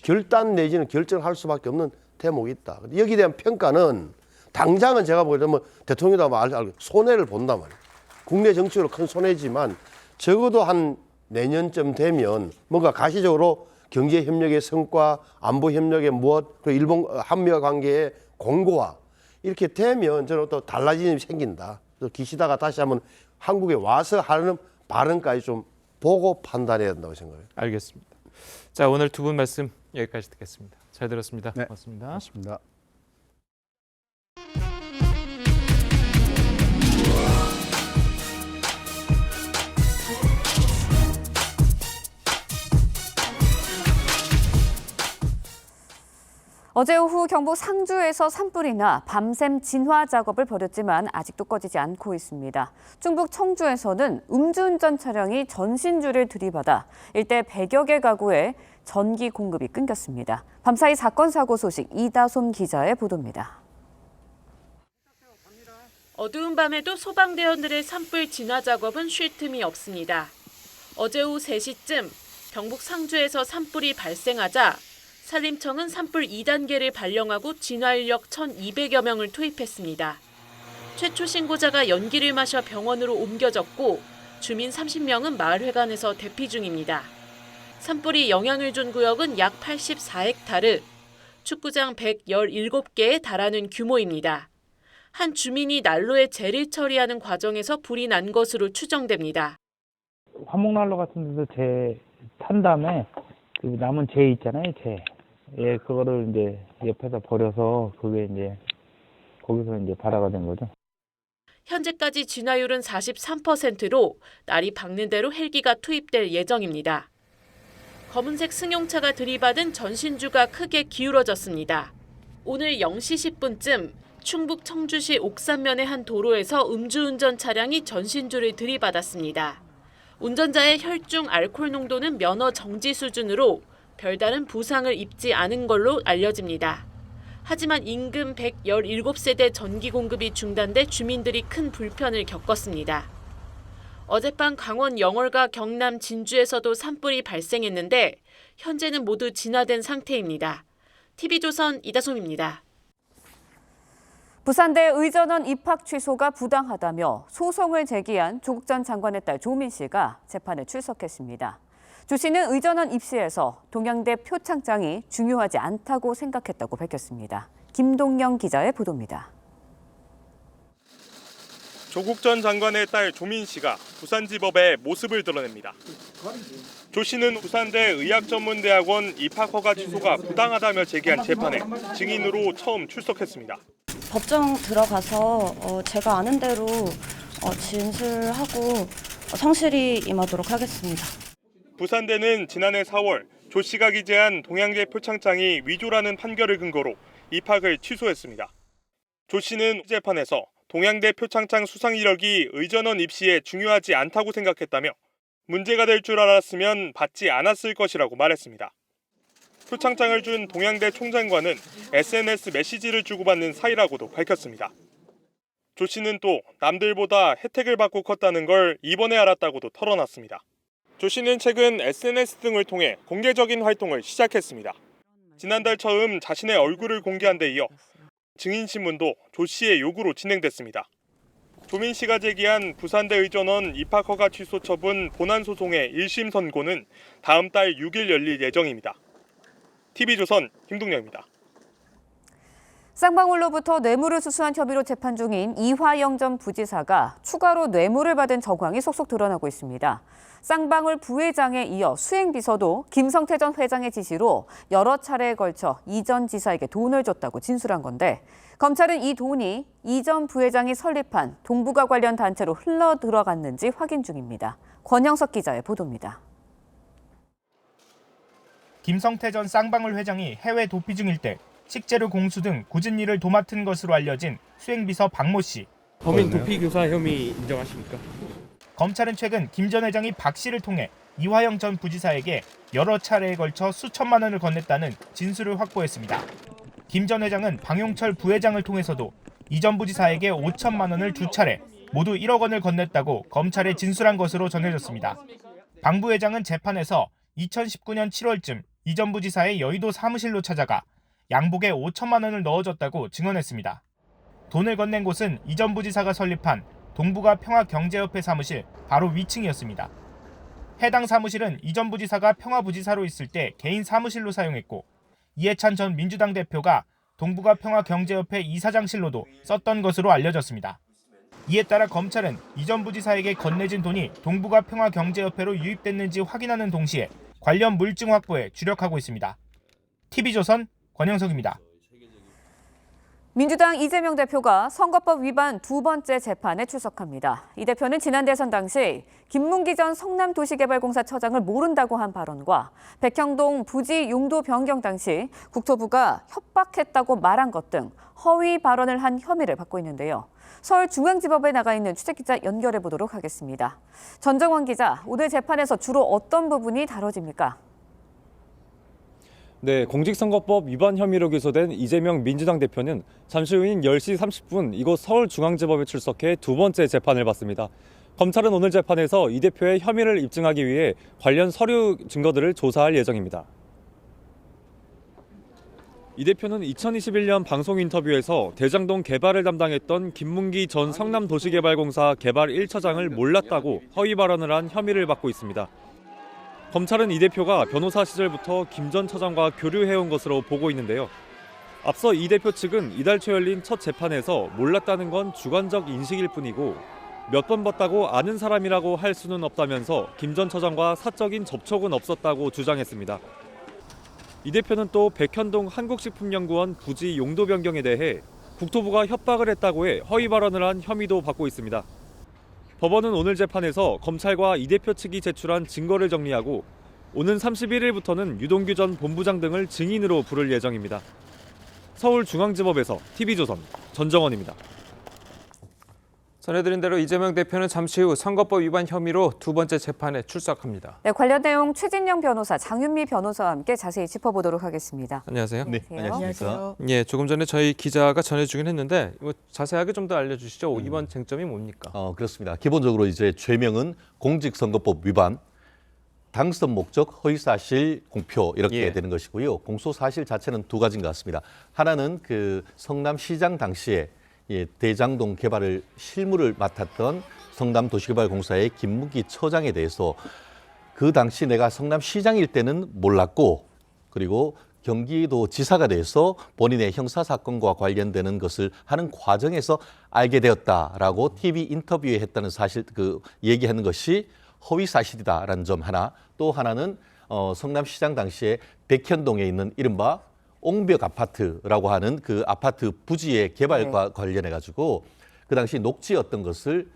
결단 내지는 결정을 할 수밖에 없는 대목이 있다. 여기에 대한 평가는 당장은 제가 보기에 뭐 대통령도 알고 손해를 본단 말이에요. 국내 정치적으로 큰 손해지만 적어도 한 내년쯤 되면 뭔가 가시적으로 경제 협력의 성과, 안보 협력의 무엇, 그리고 일본 한미와 관계의 공고화 이렇게 되면 저는 또 달라지는 일이 생긴다. 기시다가 다시 한번 한국에 와서 하는 발언까지 좀 보고 판단해야 된다고 생각해요. 알겠습니다. 자, 오늘 두 분 말씀 여기까지 듣겠습니다. 잘 들었습니다. 네, 고맙습니다. 고맙습니다. 어제 오후 경북 상주에서 산불이 나 밤샘 진화 작업을 벌였지만 아직도 꺼지지 않고 있습니다. 충북 청주에서는 음주운전 차량이 전신주를 들이받아 일대 100여 개 가구에 전기 공급이 끊겼습니다. 밤사이 사건 사고 소식 이다솜 기자의 보도입니다. 어두운 밤에도 소방대원들의 산불 진화 작업은 쉴 틈이 없습니다. 어제 오후 3시쯤 경북 상주에서 산불이 발생하자 산림청은 산불 2단계를 발령하고 진화 인력 1,200여 명을 투입했습니다. 최초 신고자가 연기를 마셔 병원으로 옮겨졌고 주민 30명은 마을회관에서 대피 중입니다. 산불이 영향을 준 구역은 약 84헥타르, 축구장 117개에 달하는 규모입니다. 한 주민이 난로에 재를 처리하는 과정에서 불이 난 것으로 추정됩니다. 화목난로 같은 데서 탄 다음에 그 남은 재 있잖아요, 재. 예, 그거를 이제 옆에다 버려서 그게 이제 거기서 이제 발화가 된 거죠. 현재까지 진화율은 43%로 날이 밝는 대로 헬기가 투입될 예정입니다. 검은색 승용차가 들이받은 전신주가 크게 기울어졌습니다. 오늘 0시 10분쯤 충북 청주시 옥산면의 한 도로에서 음주운전 차량이 전신주를 들이받았습니다. 운전자의 혈중 알코올 농도는 면허 정지 수준으로 별다른 부상을 입지 않은 걸로 알려집니다. 하지만 인근 117세대 전기 공급이 중단돼 주민들이 큰 불편을 겪었습니다. 어젯밤 강원 영월과 경남 진주에서도 산불이 발생했는데 현재는 모두 진화된 상태입니다. TV조선 이다솜입니다. 부산대 의전원 입학 취소가 부당하다며 소송을 제기한 조국 전 장관의 딸 조민 씨가 재판에 출석했습니다. 조 씨는 의전원 입시에서 동양대 표창장이 중요하지 않다고 생각했다고 밝혔습니다. 김동영 기자의 보도입니다. 조국 전 장관의 딸 조민 씨가 부산지법에 모습을 드러냅니다. 조 씨는 부산대 의학전문대학원 입학허가 취소가 부당하다며 제기한 재판에 증인으로 처음 출석했습니다. 법정 들어가서 제가 아는 대로 진술하고 성실히 임하도록 하겠습니다. 부산대는 지난해 4월 조 씨가 기재한 동양대 표창장이 위조라는 판결을 근거로 입학을 취소했습니다. 조 씨는 재판에서 동양대 표창장 수상 이력이 의전원 입시에 중요하지 않다고 생각했다며 문제가 될 줄 알았으면 받지 않았을 것이라고 말했습니다. 표창장을 준 동양대 총장과는 SNS 메시지를 주고받는 사이라고도 밝혔습니다. 조 씨는 또 남들보다 혜택을 받고 컸다는 걸 이번에 알았다고도 털어놨습니다. 조 씨는 최근 SNS 등을 통해 공개적인 활동을 시작했습니다. 지난달 처음 자신의 얼굴을 공개한 데 이어 증인신문도 조 씨의 요구로 진행됐습니다. 조민 씨가 제기한 부산대 의전원 입학허가 취소 처분 본안 소송의 1심 선고는 다음 달 6일 열릴 예정입니다. TV조선 김동영입니다. 쌍방울로부터 뇌물을 수수한 혐의로 재판 중인 이화영 전 부지사가 추가로 뇌물을 받은 정황이 속속 드러나고 있습니다. 쌍방울 부회장에 이어 수행비서도 김성태 전 회장의 지시로 여러 차례에 걸쳐 이 전 지사에게 돈을 줬다고 진술한 건데 검찰은 이 돈이 이 전 부회장이 설립한 동북아 관련 단체로 흘러 들어갔는지 확인 중입니다. 권영석 기자의 보도입니다. 김성태 전 쌍방울 회장이 해외 도피 중일 때 식재료 공수 등 굳은 일을 도맡은 것으로 알려진 수행비서 박모 씨. 범인 도피 교사 혐의 인정하십니까? 검찰은 최근 김 전 회장이 박 씨를 통해 이화영 전 부지사에게 여러 차례에 걸쳐 수천만 원을 건넸다는 진술을 확보했습니다. 김 전 회장은 방용철 부회장을 통해서도 이 전 부지사에게 5천만 원을 두 차례 모두 1억 원을 건넸다고 검찰에 진술한 것으로 전해졌습니다. 방 부회장은 재판에서 2019년 7월쯤 이 전 부지사의 여의도 사무실로 찾아가 양복에 5천만 원을 넣어줬다고 증언했습니다. 돈을 건넨 곳은 이 전 부지사가 설립한 동북아 평화경제협회 사무실 바로 위층이었습니다. 해당 사무실은 이 전 부지사가 평화부지사로 있을 때 개인 사무실로 사용했고 이해찬 전 민주당 대표가 동북아 평화경제협회 이사장실로도 썼던 것으로 알려졌습니다. 이에 따라 검찰은 이 전 부지사에게 건네진 돈이 동북아 평화경제협회로 유입됐는지 확인하는 동시에 관련 물증 확보에 주력하고 있습니다. TV조선 권영석입니다. 민주당 이재명 대표가 선거법 위반 두 번째 재판에 출석합니다. 이 대표는 지난 대선 당시 김문기 전 성남도시개발공사 처장을 모른다고 한 발언과 백현동 부지 용도 변경 당시 국토부가 협박했다고 말한 것 등 허위 발언을 한 혐의를 받고 있는데요. 서울중앙지법에 나가 있는 취재기자 연결해 보도록 하겠습니다. 전정원 기자, 오늘 재판에서 주로 어떤 부분이 다뤄집니까? 네, 공직선거법 위반 혐의로 기소된 이재명 민주당 대표는 잠시 후인 10시 30분 이곳 서울중앙지법에 출석해 두 번째 재판을 받습니다. 검찰은 오늘 재판에서 이 대표의 혐의를 입증하기 위해 관련 서류 증거들을 조사할 예정입니다. 이 대표는 2021년 방송 인터뷰에서 대장동 개발을 담당했던 김문기 전 성남도시개발공사 개발 1처장을 몰랐다고 허위 발언을 한 혐의를 받고 있습니다. 검찰은 이 대표가 변호사 시절부터 김 전 처장과 교류해온 것으로 보고 있는데요. 앞서 이 대표 측은 이달 초 열린 첫 재판에서 몰랐다는 건 주관적 인식일 뿐이고 몇 번 봤다고 아는 사람이라고 할 수는 없다면서 김 전 처장과 사적인 접촉은 없었다고 주장했습니다. 이 대표는 또 백현동 한국식품연구원 부지 용도 변경에 대해 국토부가 협박을 했다고 해 허위 발언을 한 혐의도 받고 있습니다. 법원은 오늘 재판에서 검찰과 이 대표 측이 제출한 증거를 정리하고 오는 31일부터는 유동규 전 본부장 등을 증인으로 부를 예정입니다. 서울중앙지법에서 TV조선 전정원입니다. 전해드린 대로 이재명 대표는 잠시 후 선거법 위반 혐의로 두 번째 재판에 출석합니다. 네, 관련 내용 최진영 변호사, 장윤미 변호사와 함께 자세히 짚어보도록 하겠습니다. 안녕하세요. 네, 안녕하세요. 예, 조금 전에 저희 기자가 전해주긴 했는데 이거 자세하게 좀 더 알려주시죠. 이번 쟁점이 뭡니까? 그렇습니다. 기본적으로 이제 죄명은 공직선거법 위반, 당선 목적, 허위사실 공표 이렇게 되는 것이고요. 공소 사실 자체는 두 가지인 것 같습니다. 하나는 그 성남시장 당시에 대장동 개발을 실무를 맡았던 성남도시개발공사의 김문기 처장에 대해서 그 당시 내가 성남시장일 때는 몰랐고 그리고 경기도 지사가 돼서 본인의 형사사건과 관련되는 것을 하는 과정에서 알게 되었다라고 TV 인터뷰에 했다는 사실 얘기하는 것이 허위 사실이다라는 점 하나, 또 하나는 성남시장 당시에 백현동에 있는 이른바 옹벽 아파트라고 하는 그 아파트 부지의 개발과 관련해 가지고 그 당시 녹지였던 것을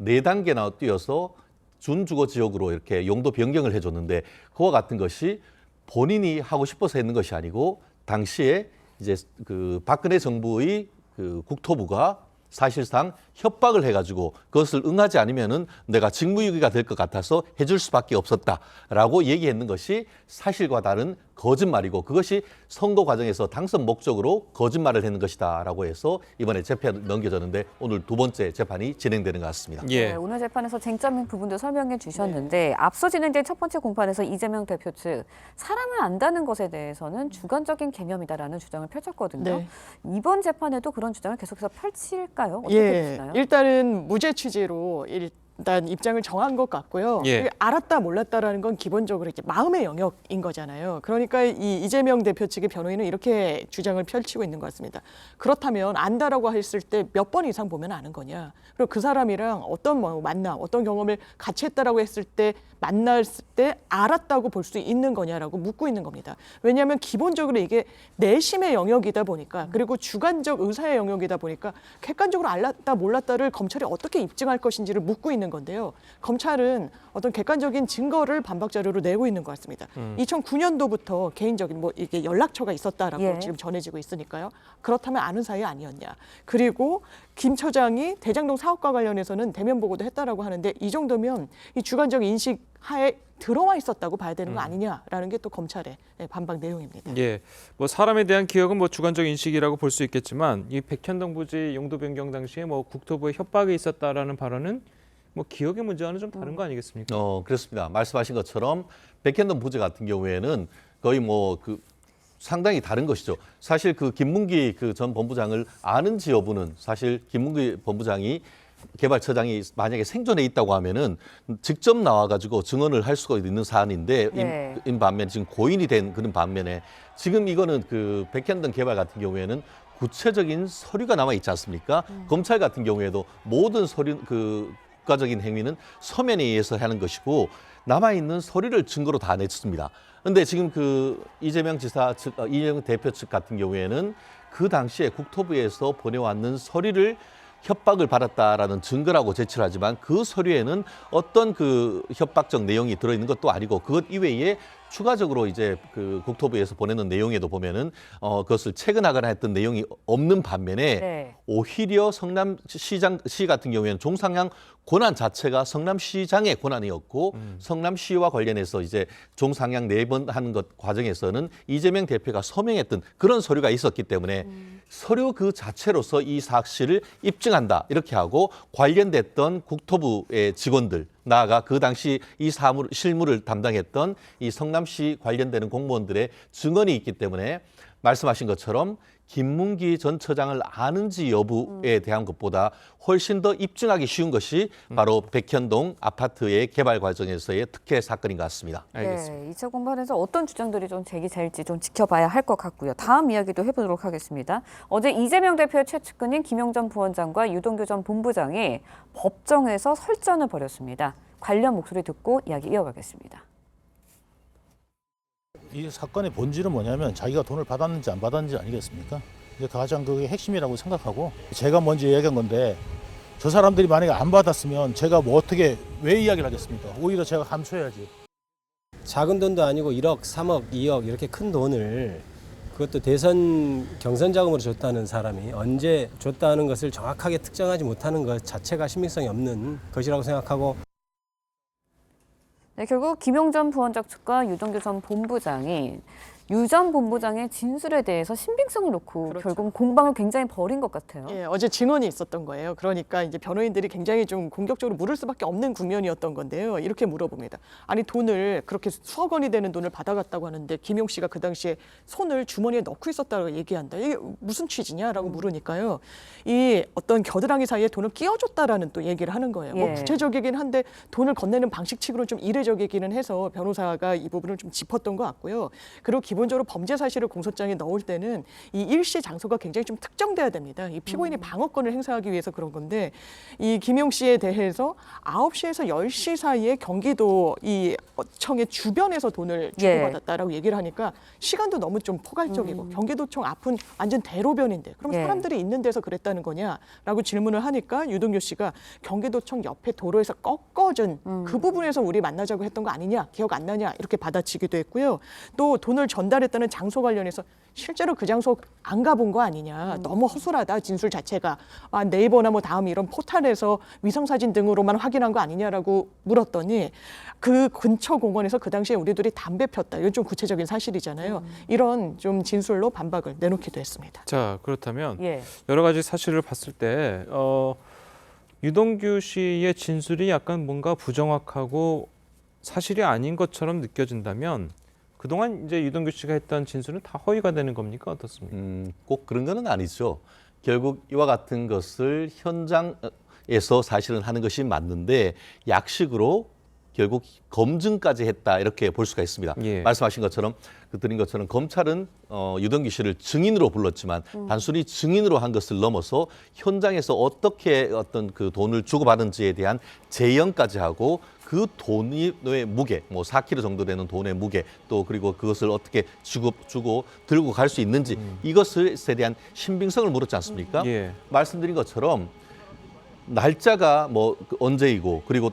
4단계나 띄어서 준주거 지역으로 이렇게 용도 변경을 해줬는데 그와 같은 것이 본인이 하고 싶어서 했는 것이 아니고 당시에 이제 그 박근혜 정부의 그 국토부가 사실상 협박을 해가지고 그것을 응하지 않으면은 내가 직무유기가 될 것 같아서 해줄 수밖에 없었다라고 얘기했는 것이 사실과 다른 거짓말이고 그것이 선거 과정에서 당선 목적으로 거짓말을 했는 것이다라고 해서 이번에 재판을 넘겨졌는데 오늘 두 번째 재판이 진행되는 것 같습니다. 네, 오늘 재판에서 쟁점인 부분도 설명해 주셨는데 앞서 진행된 첫 번째 공판에서 이재명 대표 측 사람을 안다는 것에 대해서는 주관적인 개념이다라는 주장을 펼쳤거든요. 네. 이번 재판에도 그런 주장을 계속해서 펼칠까요? 어떻게 보시나요? 일단은 무죄 취지로 일단 입장을 정한 것 같고요. 예. 알았다 몰랐다라는 건 기본적으로 이제 마음의 영역인 거잖아요. 그러니까 이 이재명 대표 측의 변호인은 이렇게 주장을 펼치고 있는 것 같습니다. 그렇다면 안다라고 했을 때 몇 번 이상 보면 아는 거냐? 그리고 그 사람이랑 어떤 만남, 어떤 경험을 같이 했다라고 했을 때 만났을 때 알았다고 볼 수 있는 거냐라고 묻고 있는 겁니다. 왜냐하면 기본적으로 이게 내심의 영역이다 보니까 그리고 주관적 의사의 영역이다 보니까 객관적으로 알았다 몰랐다를 검찰이 어떻게 입증할 것인지를 묻고 있는 건데요. 검찰은 어떤 객관적인 증거를 반박 자료로 내고 있는 것 같습니다. 2009년도부터 개인적인 이게 연락처가 있었다라고 지금 전해지고 있으니까요. 그렇다면 아는 사이 아니었냐. 그리고 김 처장이 대장동 사업과 관련해서는 대면 보고도 했다라고 하는데 이 정도면 이 주관적 인식 하에 들어와 있었다고 봐야 되는 거 아니냐라는 게 또 검찰의 반박 내용입니다. 예, 뭐 사람에 대한 기억은 뭐 주관적 인식이라고 볼 수 있겠지만 이 백현동 부지 용도 변경 당시에 뭐 국토부의 협박이 있었다라는 발언은 뭐 기억의 문제와는 좀 다른 거 아니겠습니까? 그렇습니다. 말씀하신 것처럼 백현동 부지 같은 경우에는 거의 상당히 다른 것이죠. 사실 그 김문기 그 전 본부장을 아는지 여부는 사실 김문기 본부장이 개발처장이 만약에 생존해 있다고 하면은 직접 나와가지고 증언을 할 수가 있는 사안인데 인 반면 지금 고인이 된 그런 반면에 지금 이거는 그 백현동 개발 같은 경우에는 구체적인 서류가 남아 있지 않습니까? 검찰 같은 경우에도 모든 서류 국가적인 행위는 서면에 의해서 하는 것이고 남아 있는 서류를 증거로 다 냈습니다. 그런데 지금 그 이재명 지사 측, 이재명 대표 측 같은 경우에는 그 당시에 국토부에서 보내왔는 서류를 협박을 받았다라는 증거라고 제출을 하지만 그 서류에는 어떤 그 협박적 내용이 들어있는 것도 아니고 그것 이외에 추가적으로 이제 그 국토부에서 보내는 내용에도 보면은 그것을 체근하거나 했던 내용이 없는 반면에 오히려 성남시 같은 경우에는 종상향 권한 자체가 성남시장의 권한이었고 성남시와 관련해서 이제 종상향 4번 하는 것 과정에서는 이재명 대표가 서명했던 그런 서류가 있었기 때문에 서류 그 자체로서 이 사실을 입증한다 이렇게 하고 관련됐던 국토부의 직원들 나아가 그 당시 이 실무를 담당했던 이 성남시 관련되는 공무원들의 증언이 있기 때문에 말씀하신 것처럼 김문기 전 처장을 아는지 여부에 대한 것보다 훨씬 더 입증하기 쉬운 것이 바로 백현동 아파트의 개발 과정에서의 특혜 사건인 것 같습니다. 알겠습니다. 네, 2차 공판에서 어떤 주장들이 좀 제기될지 좀 지켜봐야 할 것 같고요. 다음 이야기도 해보도록 하겠습니다. 어제 이재명 대표의 최측근인 김영전 부원장과 유동규 전 본부장이 법정에서 설전을 벌였습니다. 관련 목소리 듣고 이야기 이어가겠습니다. 이 사건의 본질은 뭐냐면 자기가 돈을 받았는지 안 받았는지 아니겠습니까? 이게 가장 그게 핵심이라고 생각하고 제가 먼저 이야기한 건데 저 사람들이 만약에 안 받았으면 제가 뭐 어떻게 왜 이야기를 하겠습니까? 오히려 제가 감춰야지. 작은 돈도 아니고 1억, 3억, 2억 이렇게 큰 돈을 그것도 대선 경선 자금으로 줬다는 사람이 언제 줬다는 것을 정확하게 특정하지 못하는 것 자체가 신빙성이 없는 것이라고 생각하고 네, 결국 김용전 부원장 측과 유동규 전 본부장이 유 전 본부장의 진술에 대해서 신빙성을 놓고 결국 공방을 굉장히 벌인 것 같아요. 예, 어제 증언이 있었던 거예요. 그러니까 이제 변호인들이 굉장히 좀 공격적으로 물을 수밖에 없는 국면이었던 건데요. 이렇게 물어봅니다. 아니 돈을 그렇게 수억 원이 되는 돈을 받아갔다고 하는데 김용 씨가 그 당시에 손을 주머니에 넣고 있었다고 얘기한다. 이게 무슨 취지냐라고 물으니까요. 이 어떤 겨드랑이 사이에 돈을 끼워줬다라는 또 얘기를 하는 거예요. 뭐 구체적이긴 한데 돈을 건네는 방식칙으로 좀 이례적이기는 해서 변호사가 이 부분을 좀 짚었던 것 같고요. 그리고 기본적으로 범죄 사실을 공소장에 넣을 때는 이 일시 장소가 굉장히 좀 특정돼야 됩니다. 이 피고인이 방어권을 행사하기 위해서 그런 건데 이 김용 씨에 대해서 9시에서 10시 사이에 경기도 이 청의 주변에서 돈을 주고받았다라고 얘기를 하니까 시간도 너무 좀 포괄적이고 경기도청 앞은 완전 대로변인데 그럼 사람들이 있는 데서 그랬다는 거냐라고 질문을 하니까 유동규 씨가 경기도청 옆에 도로에서 꺾어준 그 부분에서 우리 만나자고 했던 거 아니냐 기억 안 나냐 이렇게 받아치기도 했고요. 또 돈을 전 전달했다는 장소 관련해서 실제로 그 장소 안 가본 거 아니냐. 너무 허술하다 진술 자체가. 네이버나 뭐 다음 이런 포털에서 위성사진 등으로만 확인한 거 아니냐라고 물었더니 그 근처 공원에서 그 당시에 우리들이 담배 폈다. 이건 좀 구체적인 사실이잖아요. 이런 좀 진술로 반박을 내놓기도 했습니다. 자, 그렇다면 예. 여러 가지 사실을 봤을 때 유동규 씨의 진술이 약간 뭔가 부정확하고 사실이 아닌 것처럼 느껴진다면 그동안 이제 유동규 씨가 했던 진술은 다 허위가 되는 겁니까? 어떻습니까? 꼭 그런 건 아니죠. 결국 이와 같은 것을 현장에서 사실은 하는 것이 맞는데 약식으로 결국 검증까지 했다 이렇게 볼 수가 있습니다. 예. 말씀하신 것처럼 드린 것처럼 검찰은 유동규 씨를 증인으로 불렀지만 단순히 증인으로 한 것을 넘어서 현장에서 어떻게 어떤 그 돈을 주고받은지에 대한 재연까지 하고 그 돈의 무게, 뭐 4kg 정도 되는 돈의 무게, 또 그리고 그것을 어떻게 주고 들고 갈 수 있는지 이것에 대한 신빙성을 물었지 않습니까? 예. 말씀드린 것처럼 날짜가 뭐 언제이고 그리고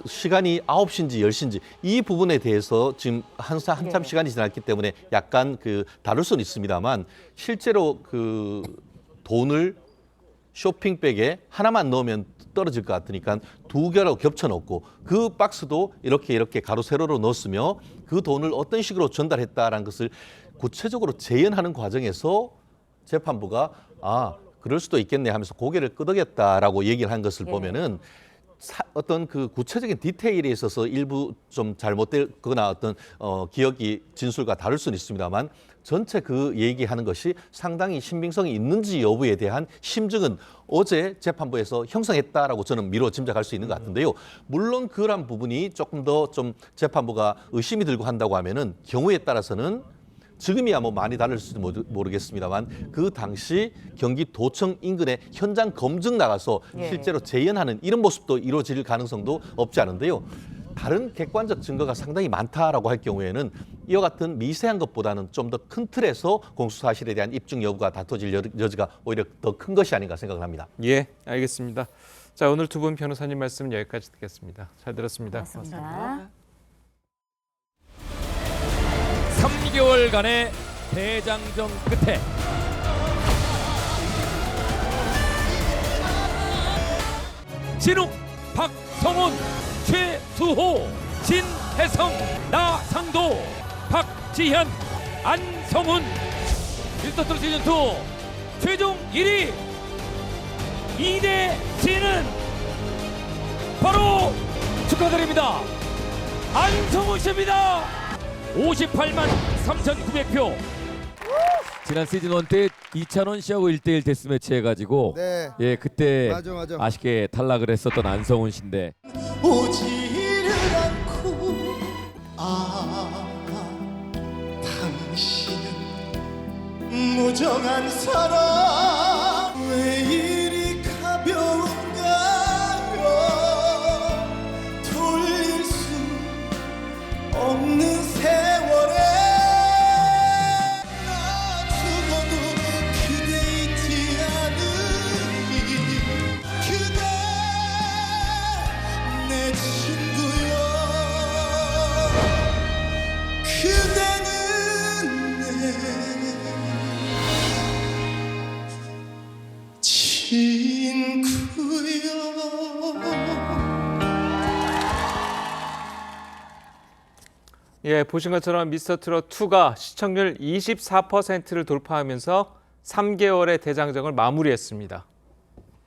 시간이 9시인지 10시인지 이 부분에 대해서 지금 한참 시간이 지났기 때문에 약간 다를 수는 있습니다만 실제로 그 돈을 쇼핑백에 하나만 넣으면 떨어질 것 같으니까 2개로 겹쳐놓고 그 박스도 이렇게 가로 세로로 넣었으며 그 돈을 어떤 식으로 전달했다라는 것을 구체적으로 재연하는 과정에서 재판부가 그럴 수도 있겠네 하면서 고개를 끄덕였다라고 얘기를 한 것을 보면은 어떤 그 구체적인 디테일에 있어서 일부 좀 잘못되거나 어떤 기억이 진술과 다를 수는 있습니다만 전체 그 얘기하는 것이 상당히 신빙성이 있는지 여부에 대한 심증은 어제 재판부에서 형성했다라고 저는 미뤄 짐작할 수 있는 것 같은데요. 물론 그런 부분이 조금 더 좀 재판부가 의심이 들고 한다고 하면은 경우에 따라서는 지금이야 뭐 많이 다를지도 모르겠습니다만 그 당시 경기도청 인근에 현장 검증 나가서 실제로 재연하는 이런 모습도 이루어질 가능성도 없지 않은데요. 다른 객관적 증거가 상당히 많다라고 할 경우에는 이와 같은 미세한 것보다는 좀 더 큰 틀에서 공수사실에 대한 입증 여부가 다퉈질 여지가 오히려 더 큰 것이 아닌가 생각을 합니다. 예, 알겠습니다. 자, 오늘 두 분 변호사님 말씀은 여기까지 듣겠습니다. 잘 들었습니다. 고맙습니다. 3개월간의 대장정 끝에 진욱, 박성훈, 최수호, 진혜성, 나상도, 박지현, 안성훈 미스터트롯 시즌2 최종 1위 이대진은 바로 축하드립니다. 안성훈 씨입니다. 58만 3,900표. 지난 시즌1 때 이찬원 씨하고 1대1 데스매치 해가지고 예 그때 맞아. 아쉽게 탈락을 했었던 안성훈 씨인데 오지를 않고 당신은 무정한 사람 왜 이리 가벼운가요 돌릴 수 없는 세월에 나 죽어도 그대 잊지 않으니 그대 내 친구여 그대는 내 친구여. 예, 보신 것처럼 미스터트롯2가 시청률 24%를 돌파하면서 3개월의 대장정을 마무리했습니다.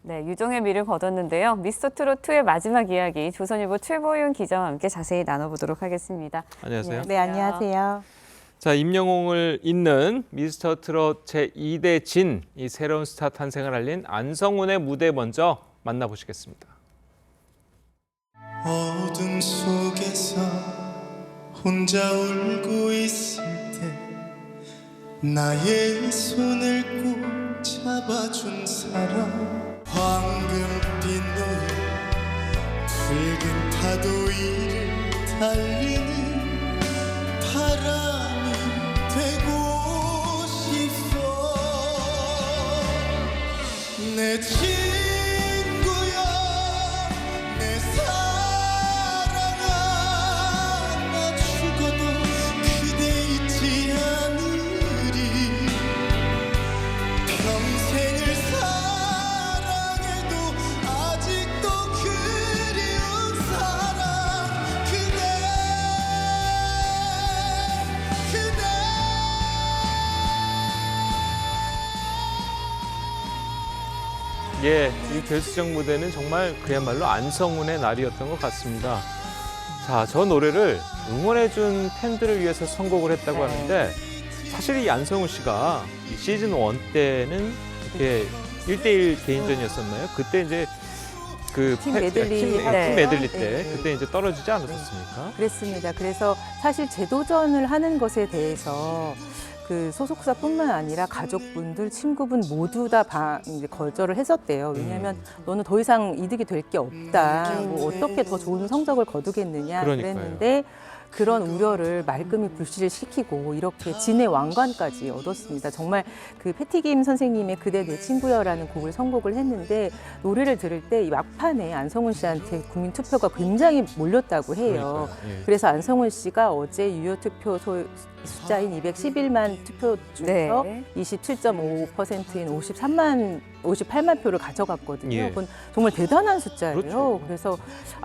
네, 유종의 미를 거뒀는데요. 미스터트롯2의 마지막 이야기 조선일보 최보윤 기자와 함께 자세히 나눠보도록 하겠습니다. 안녕하세요. 네, 안녕하세요. 자, 임영웅을 잇는 미스터트롯 제2대 진, 이 새로운 스타 탄생을 알린 안성훈의 무대 먼저 만나보시겠습니다. 어둠 속에서 혼자 울고 있을 때 나의 손을 꼭 잡아준 사람 황금빛 노을 붉은 파도 위를 달리는 바람이 되고 싶어 내 친구여 내 사랑아 나 죽어도 그대 잊지 않으니 예, 이 결승 무대는 정말 그야말로 안성훈의 날이었던 것 같습니다. 자, 저 노래를 응원해준 팬들을 위해서 선곡을 했다고 하는데 사실 이 안성훈 씨가 이 시즌 1 때는 이렇게 1대1 개인전이었었나요? 그때 이제 그 팀 메들리 팀 네. 메들리 때 네. 그때 이제 떨어지지 않으셨습니까? 그랬습니다. 그래서 사실 재도전을 하는 것에 대해서 그 소속사뿐만 아니라 가족분들, 친구분 모두 다 이제 거절을 했었대요. 왜냐하면 너는 더 이상 이득이 될 게 없다. 뭐 어떻게 더 좋은 성적을 거두겠느냐 그러니까요. 그랬는데 그런 우려를 말끔히 불씨를 시키고 이렇게 진의 왕관까지 얻었습니다. 정말 그 패티김 선생님의 그대 내 친구여라는 곡을 선곡을 했는데 노래를 들을 때 이 막판에 안성훈 씨한테 국민 투표가 굉장히 몰렸다고 해요. 그러니까요. 예. 그래서 안성훈 씨가 어제 유효 투표 숫자인 211만 투표 중에서 네. 27.5%인 58만 표를 가져갔거든요. 예. 그건 정말 대단한 숫자예요. 그렇죠. 그래서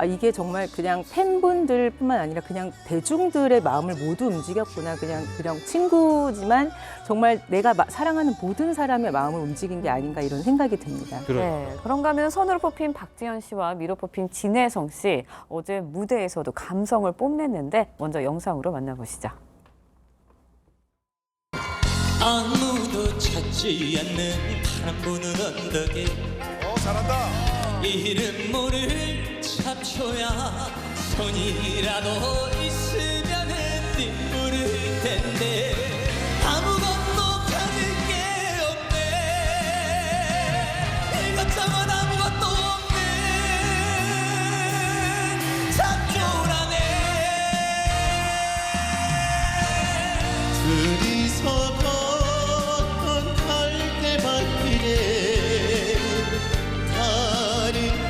이게 정말 그냥 팬분들뿐만 아니라 그냥 대중들의 마음을 모두 움직였구나. 그냥 친구지만 정말 내가 사랑하는 모든 사람의 마음을 움직인 게 아닌가 이런 생각이 듭니다. 네, 그런가 하면 선으로 뽑힌 박지현 씨와 미로 뽑힌 진혜성 씨 어제 무대에서도 감성을 뽐냈는데 먼저 영상으로 만나보시죠. 아무도 찾지 않는 파란 부는 언덕에 잘한다. 이름 모를 잡초야 손이라도 있으면은 빗물을 텐데 아무것도 가질 게 없네. 이것저것 아무것도 없네. 잡초라네. 둘이서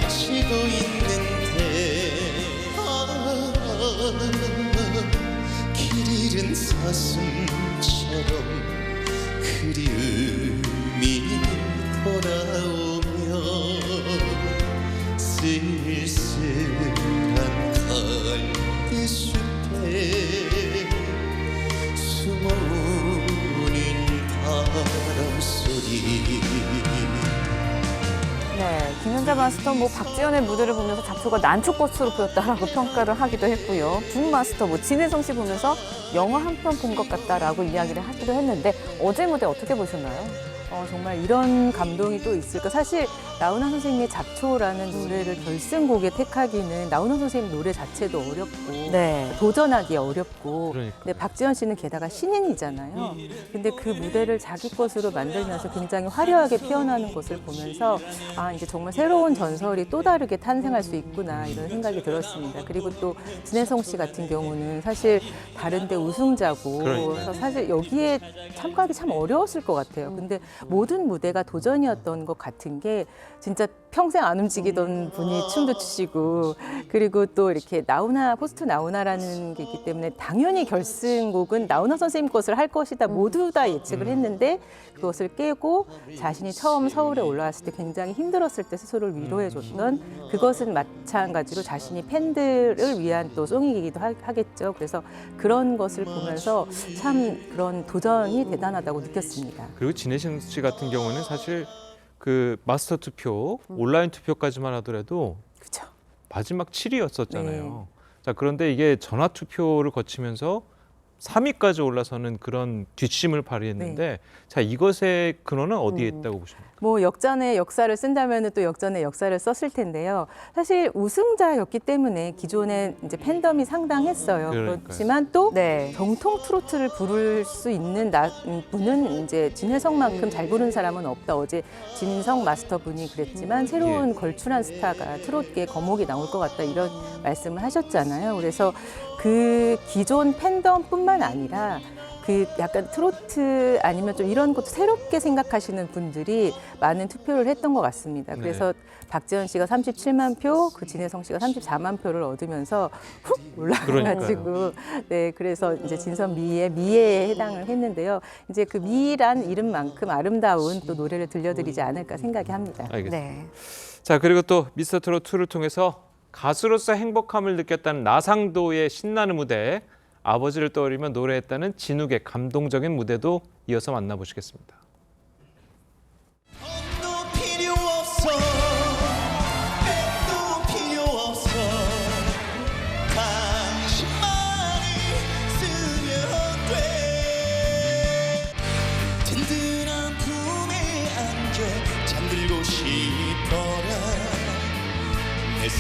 치고 있는데 길 잃은 사슴처럼 그리움이 돌아오며 쓸쓸한 갈대숲에 숨어오는 바람소리. 네, 김연자 마스터 박지현의 무대를 보면서 잡초가 난초꽃으로 보였다라고 평가를 하기도 했고요. 북 마스터 진혜성 씨 보면서 영화 한 편 본 것 같다라고 이야기를 하기도 했는데 어제 무대 어떻게 보셨나요? 정말 이런 감동이 또 있을까. 사실 나훈아 선생님의 잡초라는 노래를 결승곡에 택하기는 나훈아 선생님 노래 자체도 어렵고 네. 도전하기 어렵고 그러니까요. 근데 박지현 씨는 게다가 신인이잖아요. 근데 그 무대를 자기 것으로 만들면서 굉장히 화려하게 피어나는 것을 보면서 이제 정말 새로운 전설이 또 다르게 탄생할 수 있구나 이런 생각이 들었습니다. 그리고 또 진혜성 씨 같은 경우는 사실 다른데 우승자고 그래서 사실 여기에 참가하기 참 어려웠을 것 같아요. 근데 모든 무대가 도전이었던 것 같은 게 진짜 평생 안 움직이던 분이 춤도 추시고 그리고 또 이렇게 포스트 나훈아라는 게 있기 때문에 당연히 결승곡은 나훈아 선생님 것을 할 것이다 모두 다 예측을 했는데 그것을 깨고 자신이 처음 서울에 올라왔을 때 굉장히 힘들었을 때 스스로를 위로해줬던 그것은 마찬가지로 자신이 팬들을 위한 또 송이기도 하겠죠. 그래서 그런 것을 보면서 참 그런 도전이 대단하다고 느꼈습니다. 그리고 진혜성 씨 같은 경우는 사실 그 마스터 투표, 온라인 투표까지만 하더라도 그쵸. 마지막 7위였었잖아요. 네. 자, 그런데 이게 전화 투표를 거치면서 3위까지 올라서는 그런 뒷심을 발휘했는데 자, 이것의 근원은 어디에 있다고 보십니까? 뭐 역전의 역사를 쓴다면 또 역전의 역사를 썼을 텐데요. 사실 우승자였기 때문에 기존에 이제 팬덤이 상당했어요. 그러니까요. 그렇지만 또 정통 트로트를 부를 수 있는 분은 이제 진혜성만큼 잘 부르는 사람은 없다. 어제 진성 마스터 분이 그랬지만 새로운 걸출한 스타가 트로트계 거목이 나올 것 같다 이런 말씀을 하셨잖아요. 그래서 그 기존 팬덤뿐만 아니라 그 약간 트로트 아니면 좀 이런 것도 새롭게 생각하시는 분들이 많은 투표를 했던 것 같습니다. 그래서 박지현 씨가 37만 표, 그 진혜성 씨가 34만 표를 얻으면서 훅 올라가가지고 네, 그래서 이제 진선 미에에 해당을 했는데요. 이제 그 미란 이름만큼 아름다운 또 노래를 들려드리지 않을까 생각이 합니다. 알겠습니다. 네. 자, 그리고 또 미스터 트롯 2를 통해서 가수로서 행복함을 느꼈다는 나상도의 신나는 무대, 아버지를 떠올리며 노래했다는 진욱의 감동적인 무대도 이어서 만나보시겠습니다. 필요 없어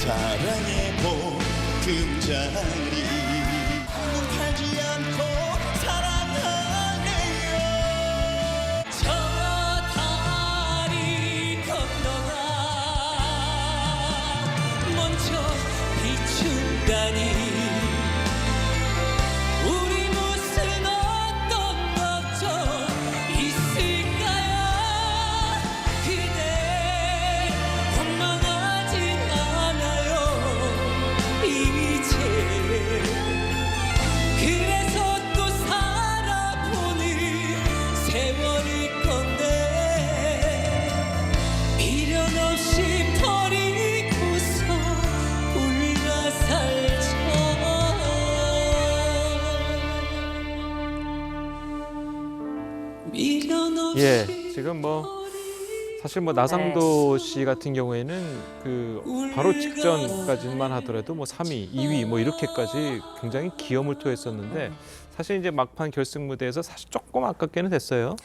사랑의 보금자리 하지 않고 사랑하네요. 저 다리 건너가 먼저 비춘다니 우리 무슨 어떤 걱정 있을까요? 그대 원망하진 않아요 이제. 그래서 또 살아보는 세월일 건데 미련 없이 버리고서 우리가 살자. 미련 없이 예, 지금 뭐 사실 뭐 나상도 씨 같은 경우에는 그 바로 직전까지만 하더라도 뭐 3위, 2위 뭐 이렇게까지 굉장히 기염을 토했었는데 사실 이제 막판 결승 무대에서 사실 조금 아깝게는 됐어요.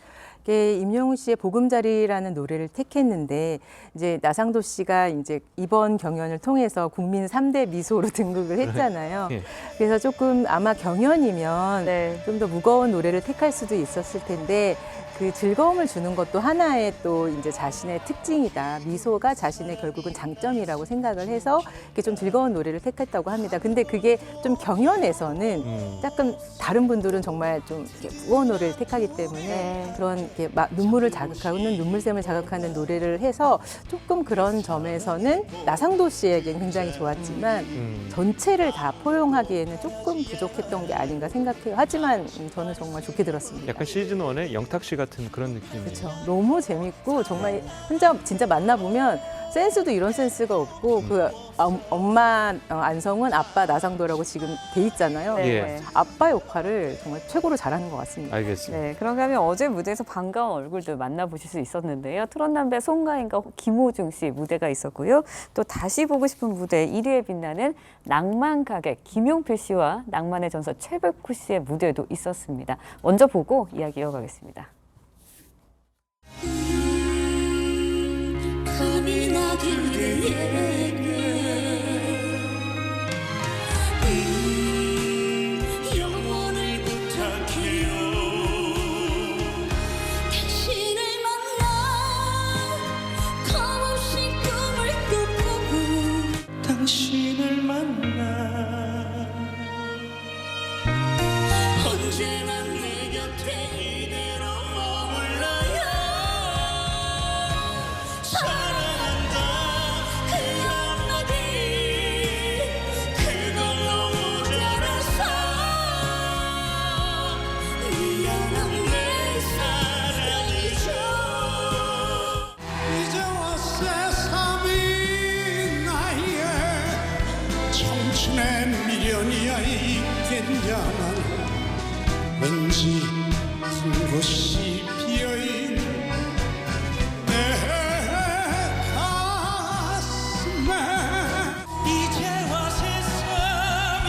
임영웅 씨의 보금자리라는 노래를 택했는데 이제 나상도 씨가 이제 이번 경연을 통해서 국민 3대 미소로 등극을 했잖아요. 예. 그래서 조금 아마 경연이면 좀 더 무거운 노래를 택할 수도 있었을 텐데 그 즐거움을 주는 것도 하나의 또 이제 자신의 특징이다. 미소가 자신의 결국은 장점이라고 생각을 해서 이렇게 좀 즐거운 노래를 택했다고 합니다. 근데 그게 좀 경연에서는 약간 다른 분들은 정말 좀 이렇게 무거운 노래를 택하기 때문에 그런 이렇게 막 눈물을 자극하는 눈물샘을 자극하는 노래를 해서 조금 그런 점에서는 나상도 씨에겐 굉장히 좋았지만 전체를 다 포용하기에는 조금 부족했던 게 아닌가 생각해요. 하지만 저는 정말 좋게 들었습니다. 약간 시즌 1의 영탁 씨 같은 그런 느낌이에요. 그렇죠. 너무 재밌고 정말 혼자 진짜 만나보면 센스도 이런 센스가 없고 그 엄마 안성은 아빠 나상도라고 지금 돼 있잖아요. 예. 아빠 역할을 정말 최고로 잘하는 것 같습니다. 알겠습니다. 네, 그런가 하면 어제 무대에서 반가운 얼굴들 만나보실 수 있었는데요. 트롯남배 송가인과 김호중 씨 무대가 있었고요. 또 다시 보고 싶은 무대 1위에 빛나는 낭만 가객 김용필 씨와 낭만의 전설 최백호 씨의 무대도 있었습니다. 먼저 보고 이야기 이어가겠습니다. 감히 나들에게 영원을 부탁해요. 당신을 만나 겁없이 꿈을 꾸고 당신을 만나 언제나 내 곁에 이대로 머물러요. 사랑한다 그 한마디 그걸로 모자라서 미안한 내 사랑이죠. 이제와 새삼이 나의 청춘의 미련이야 있겠냐만 왠지 한 곳이 비어있는 내 가슴에 이제와 새삼이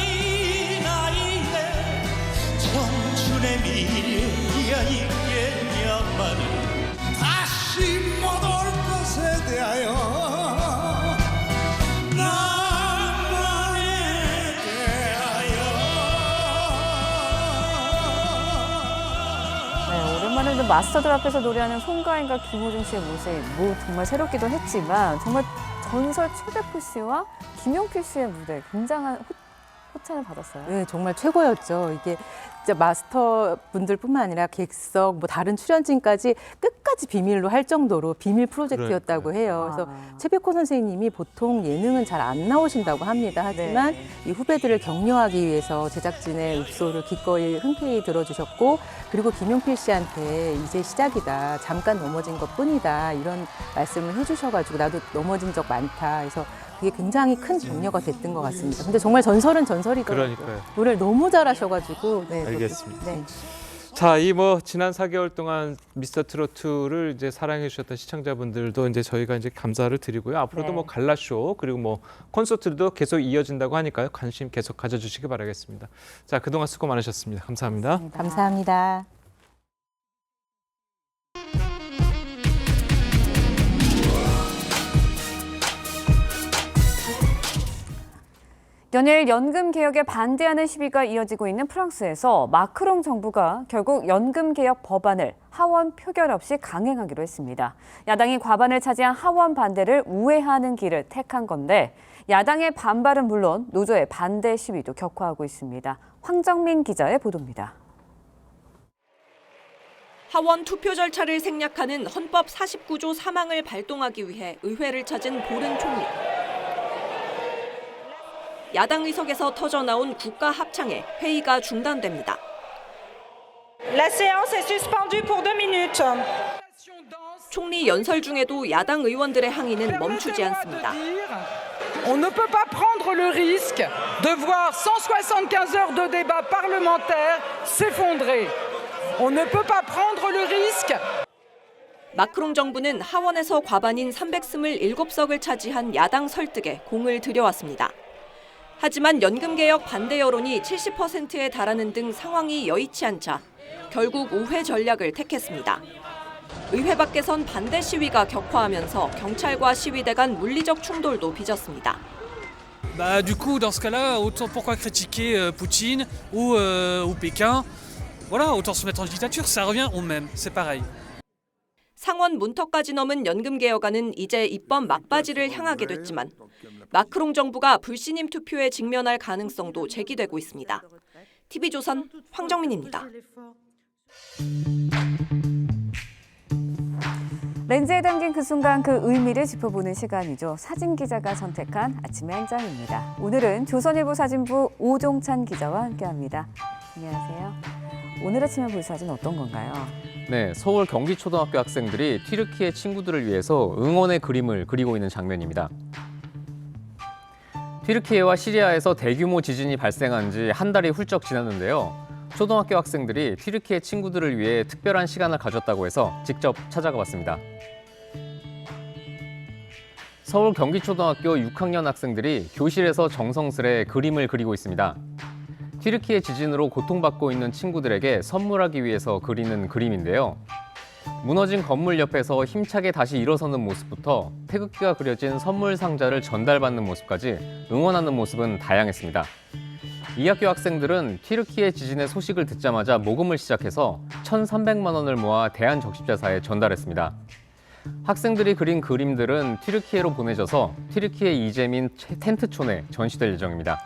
나이에 청춘의 미래야 있겠냐만 다시 못 올 것에 대하여 나만에 대하여. 네, 오랜만에 좀 마스터들 앞에서 노래하는 송가인과 김호중 씨의 모습, 뭐 정말 새롭기도 했지만 정말 전설 최백호 씨와 김용필 씨의 무대 굉장한 호찬을 받았어요. 네, 정말 최고였죠. 이게 진짜 마스터 분들뿐만 아니라 객석, 뭐 다른 출연진까지 끝까지 비밀로 할 정도로 비밀 프로젝트였다고 해요. 그래서 최백호 선생님이 보통 예능은 잘 안 나오신다고 합니다. 하지만 이 후배들을 격려하기 위해서 제작진의 읍소를 기꺼이 흔쾌히 들어주셨고, 그리고 김용필 씨한테 이제 시작이다, 잠깐 넘어진 것뿐이다, 이런 말씀을 해주셔가지고 나도 넘어진 적 많다. 그래서 그게 굉장히 큰 격려가 됐던 것 같습니다. 근데 정말 전설은 전설이더라고요. 그러니까요. 노래를 너무 잘하셔가지고. 네, 알겠습니다. 네. 자, 이 뭐 지난 4개월 동안 미스터 트로트를 이제 사랑해 주셨던 시청자분들도 이제 저희가 이제 감사를 드리고요. 앞으로도 뭐 갈라쇼 그리고 뭐 콘서트도 계속 이어진다고 하니까요. 관심 계속 가져주시기 바라겠습니다. 자, 그동안 수고 많으셨습니다. 감사합니다. 감사합니다. 연일 연금 개혁에 반대하는 시위가 이어지고 있는 프랑스에서 마크롱 정부가 결국 연금 개혁 법안을 하원 표결 없이 강행하기로 했습니다. 야당이 과반을 차지한 하원 반대를 우회하는 길을 택한 건데 야당의 반발은 물론 노조의 반대 시위도 격화하고 있습니다. 황정민 기자의 보도입니다. 하원 투표 절차를 생략하는 헌법 49조 3항을 발동하기 위해 의회를 찾은 보른 총리. 야당 의석에서 터져나온 국가 합창에 회의가 중단됩니다. La séance est suspendue pour 2 minutes. 총리 연설 중에도 야당 의원들의 항의는 멈추지 않습니다. On ne peut pas prendre le risque de voir 175 heures de débat parlementaire s'effondrer. On ne peut pas prendre le risque. 마크롱 정부는 하원에서 과반인 327석을 차지한 야당 설득에 공을 들여왔습니다. 하지만 연금개혁 반대 여론이 70%에 달하는 등 상황이 여의치 않자 결국 우회 전략을 택했습니다. 의회 밖에선 반대 시위가 격화하면서 경찰과 시위대 간 물리적 충돌도 빚었습니다. Du coup, dans ce cas-là, autant pourquoi critiquer Poutine ou Pékin? Voilà, autant se mettre en dictature, ça revient au même, c'est pareil. 상원 문턱까지 넘은 연금개혁안은 이제 입법 막바지를 향하게 됐지만 마크롱 정부가 불신임 투표에 직면할 가능성도 제기되고 있습니다. TV조선 황정민입니다. 렌즈에 담긴 그 순간 그 의미를 짚어보는 시간이죠. 사진기자가 선택한 아침의 한 장입니다. 오늘은 조선일보 사진부 오종찬 기자와 함께합니다. 안녕하세요. 오늘 아침에 볼 사진 어떤 건가요? 네, 서울 경기초등학교 학생들이 튀르키예 친구들을 위해서 응원의 그림을 그리고 있는 장면입니다. 튀르키예와 시리아에서 대규모 지진이 발생한 지 한 달이 훌쩍 지났는데요. 초등학교 학생들이 튀르키예 친구들을 위해 특별한 시간을 가졌다고 해서 직접 찾아가 봤습니다. 서울 경기초등학교 6학년 학생들이 교실에서 정성스레 그림을 그리고 있습니다. 튀르키예 지진으로 고통받고 있는 친구들에게 선물하기 위해서 그리는 그림인데요. 무너진 건물 옆에서 힘차게 다시 일어서는 모습부터 태극기가 그려진 선물 상자를 전달받는 모습까지 응원하는 모습은 다양했습니다. 이 학교 학생들은 튀르키예 지진의 소식을 듣자마자 모금을 시작해서 1,300만 원을 모아 대한적십자사에 전달했습니다. 학생들이 그린 그림들은 튀르키예로 보내져서 튀르키예 이재민 텐트촌에 전시될 예정입니다.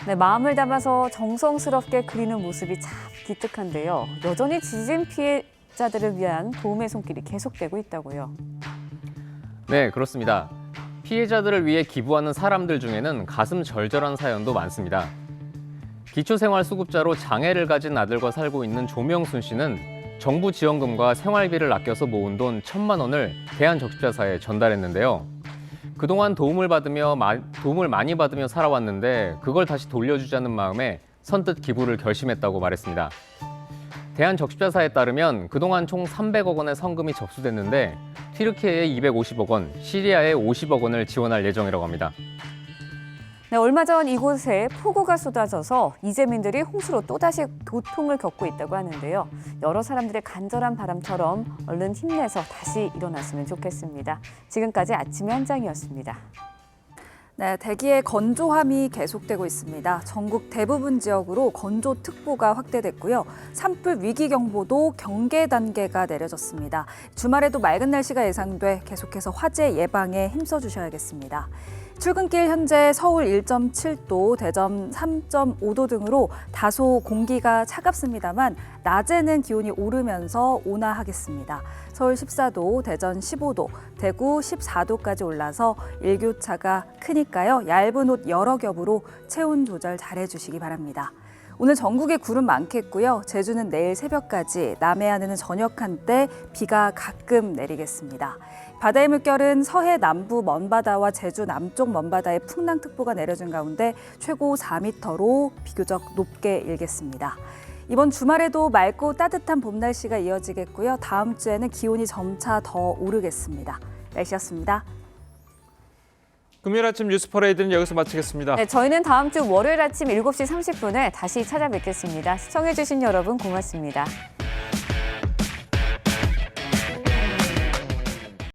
네, 마음을 담아서 정성스럽게 그리는 모습이 참 기특한데요. 여전히 지진 피해자들을 위한 도움의 손길이 계속되고 있다고요. 네, 그렇습니다. 피해자들을 위해 기부하는 사람들 중에는 가슴 절절한 사연도 많습니다. 기초생활수급자로 장애를 가진 아들과 살고 있는 조명순 씨는 정부 지원금과 생활비를 아껴서 모은 돈 1,000만 원을 대한적십자사에 전달했는데요. 그동안 도움을 많이 받으며 살아왔는데 그걸 다시 돌려주자는 마음에 선뜻 기부를 결심했다고 말했습니다. 대한적십자사에 따르면 그동안 총 300억 원의 성금이 접수됐는데 튀르키예에 250억 원, 시리아에 50억 원을 지원할 예정이라고 합니다. 네, 얼마 전 이곳에 폭우가 쏟아져서 이재민들이 홍수로 또다시 고통을 겪고 있다고 하는데요. 여러 사람들의 간절한 바람처럼 얼른 힘내서 다시 일어났으면 좋겠습니다. 지금까지 아침의 한 장이었습니다. 네, 대기의 건조함이 계속되고 있습니다. 전국 대부분 지역으로 건조특보가 확대됐고요. 산불 위기경보도 경계 단계가 내려졌습니다. 주말에도 맑은 날씨가 예상돼 계속해서 화재 예방에 힘써주셔야겠습니다. 출근길 현재 서울 1.7도, 대전 3.5도 등으로 다소 공기가 차갑습니다만 낮에는 기온이 오르면서 온화하겠습니다. 서울 14도, 대전 15도, 대구 14도까지 올라서 일교차가 크니까요. 얇은 옷 여러 겹으로 체온 조절 잘해주시기 바랍니다. 오늘 전국에 구름 많겠고요. 제주는 내일 새벽까지, 남해안에는 저녁 한때 비가 가끔 내리겠습니다. 바다의 물결은 서해 남부 먼바다와 제주 남쪽 먼바다에 풍랑특보가 내려진 가운데 최고 4m로 비교적 높게 일겠습니다. 이번 주말에도 맑고 따뜻한 봄 날씨가 이어지겠고요. 다음 주에는 기온이 점차 더 오르겠습니다. 날씨였습니다. 금요일 아침 뉴스 퍼레이드는 여기서 마치겠습니다. 네, 저희는 다음 주 월요일 아침 7시 30분에 다시 찾아뵙겠습니다. 시청해주신 여러분 고맙습니다.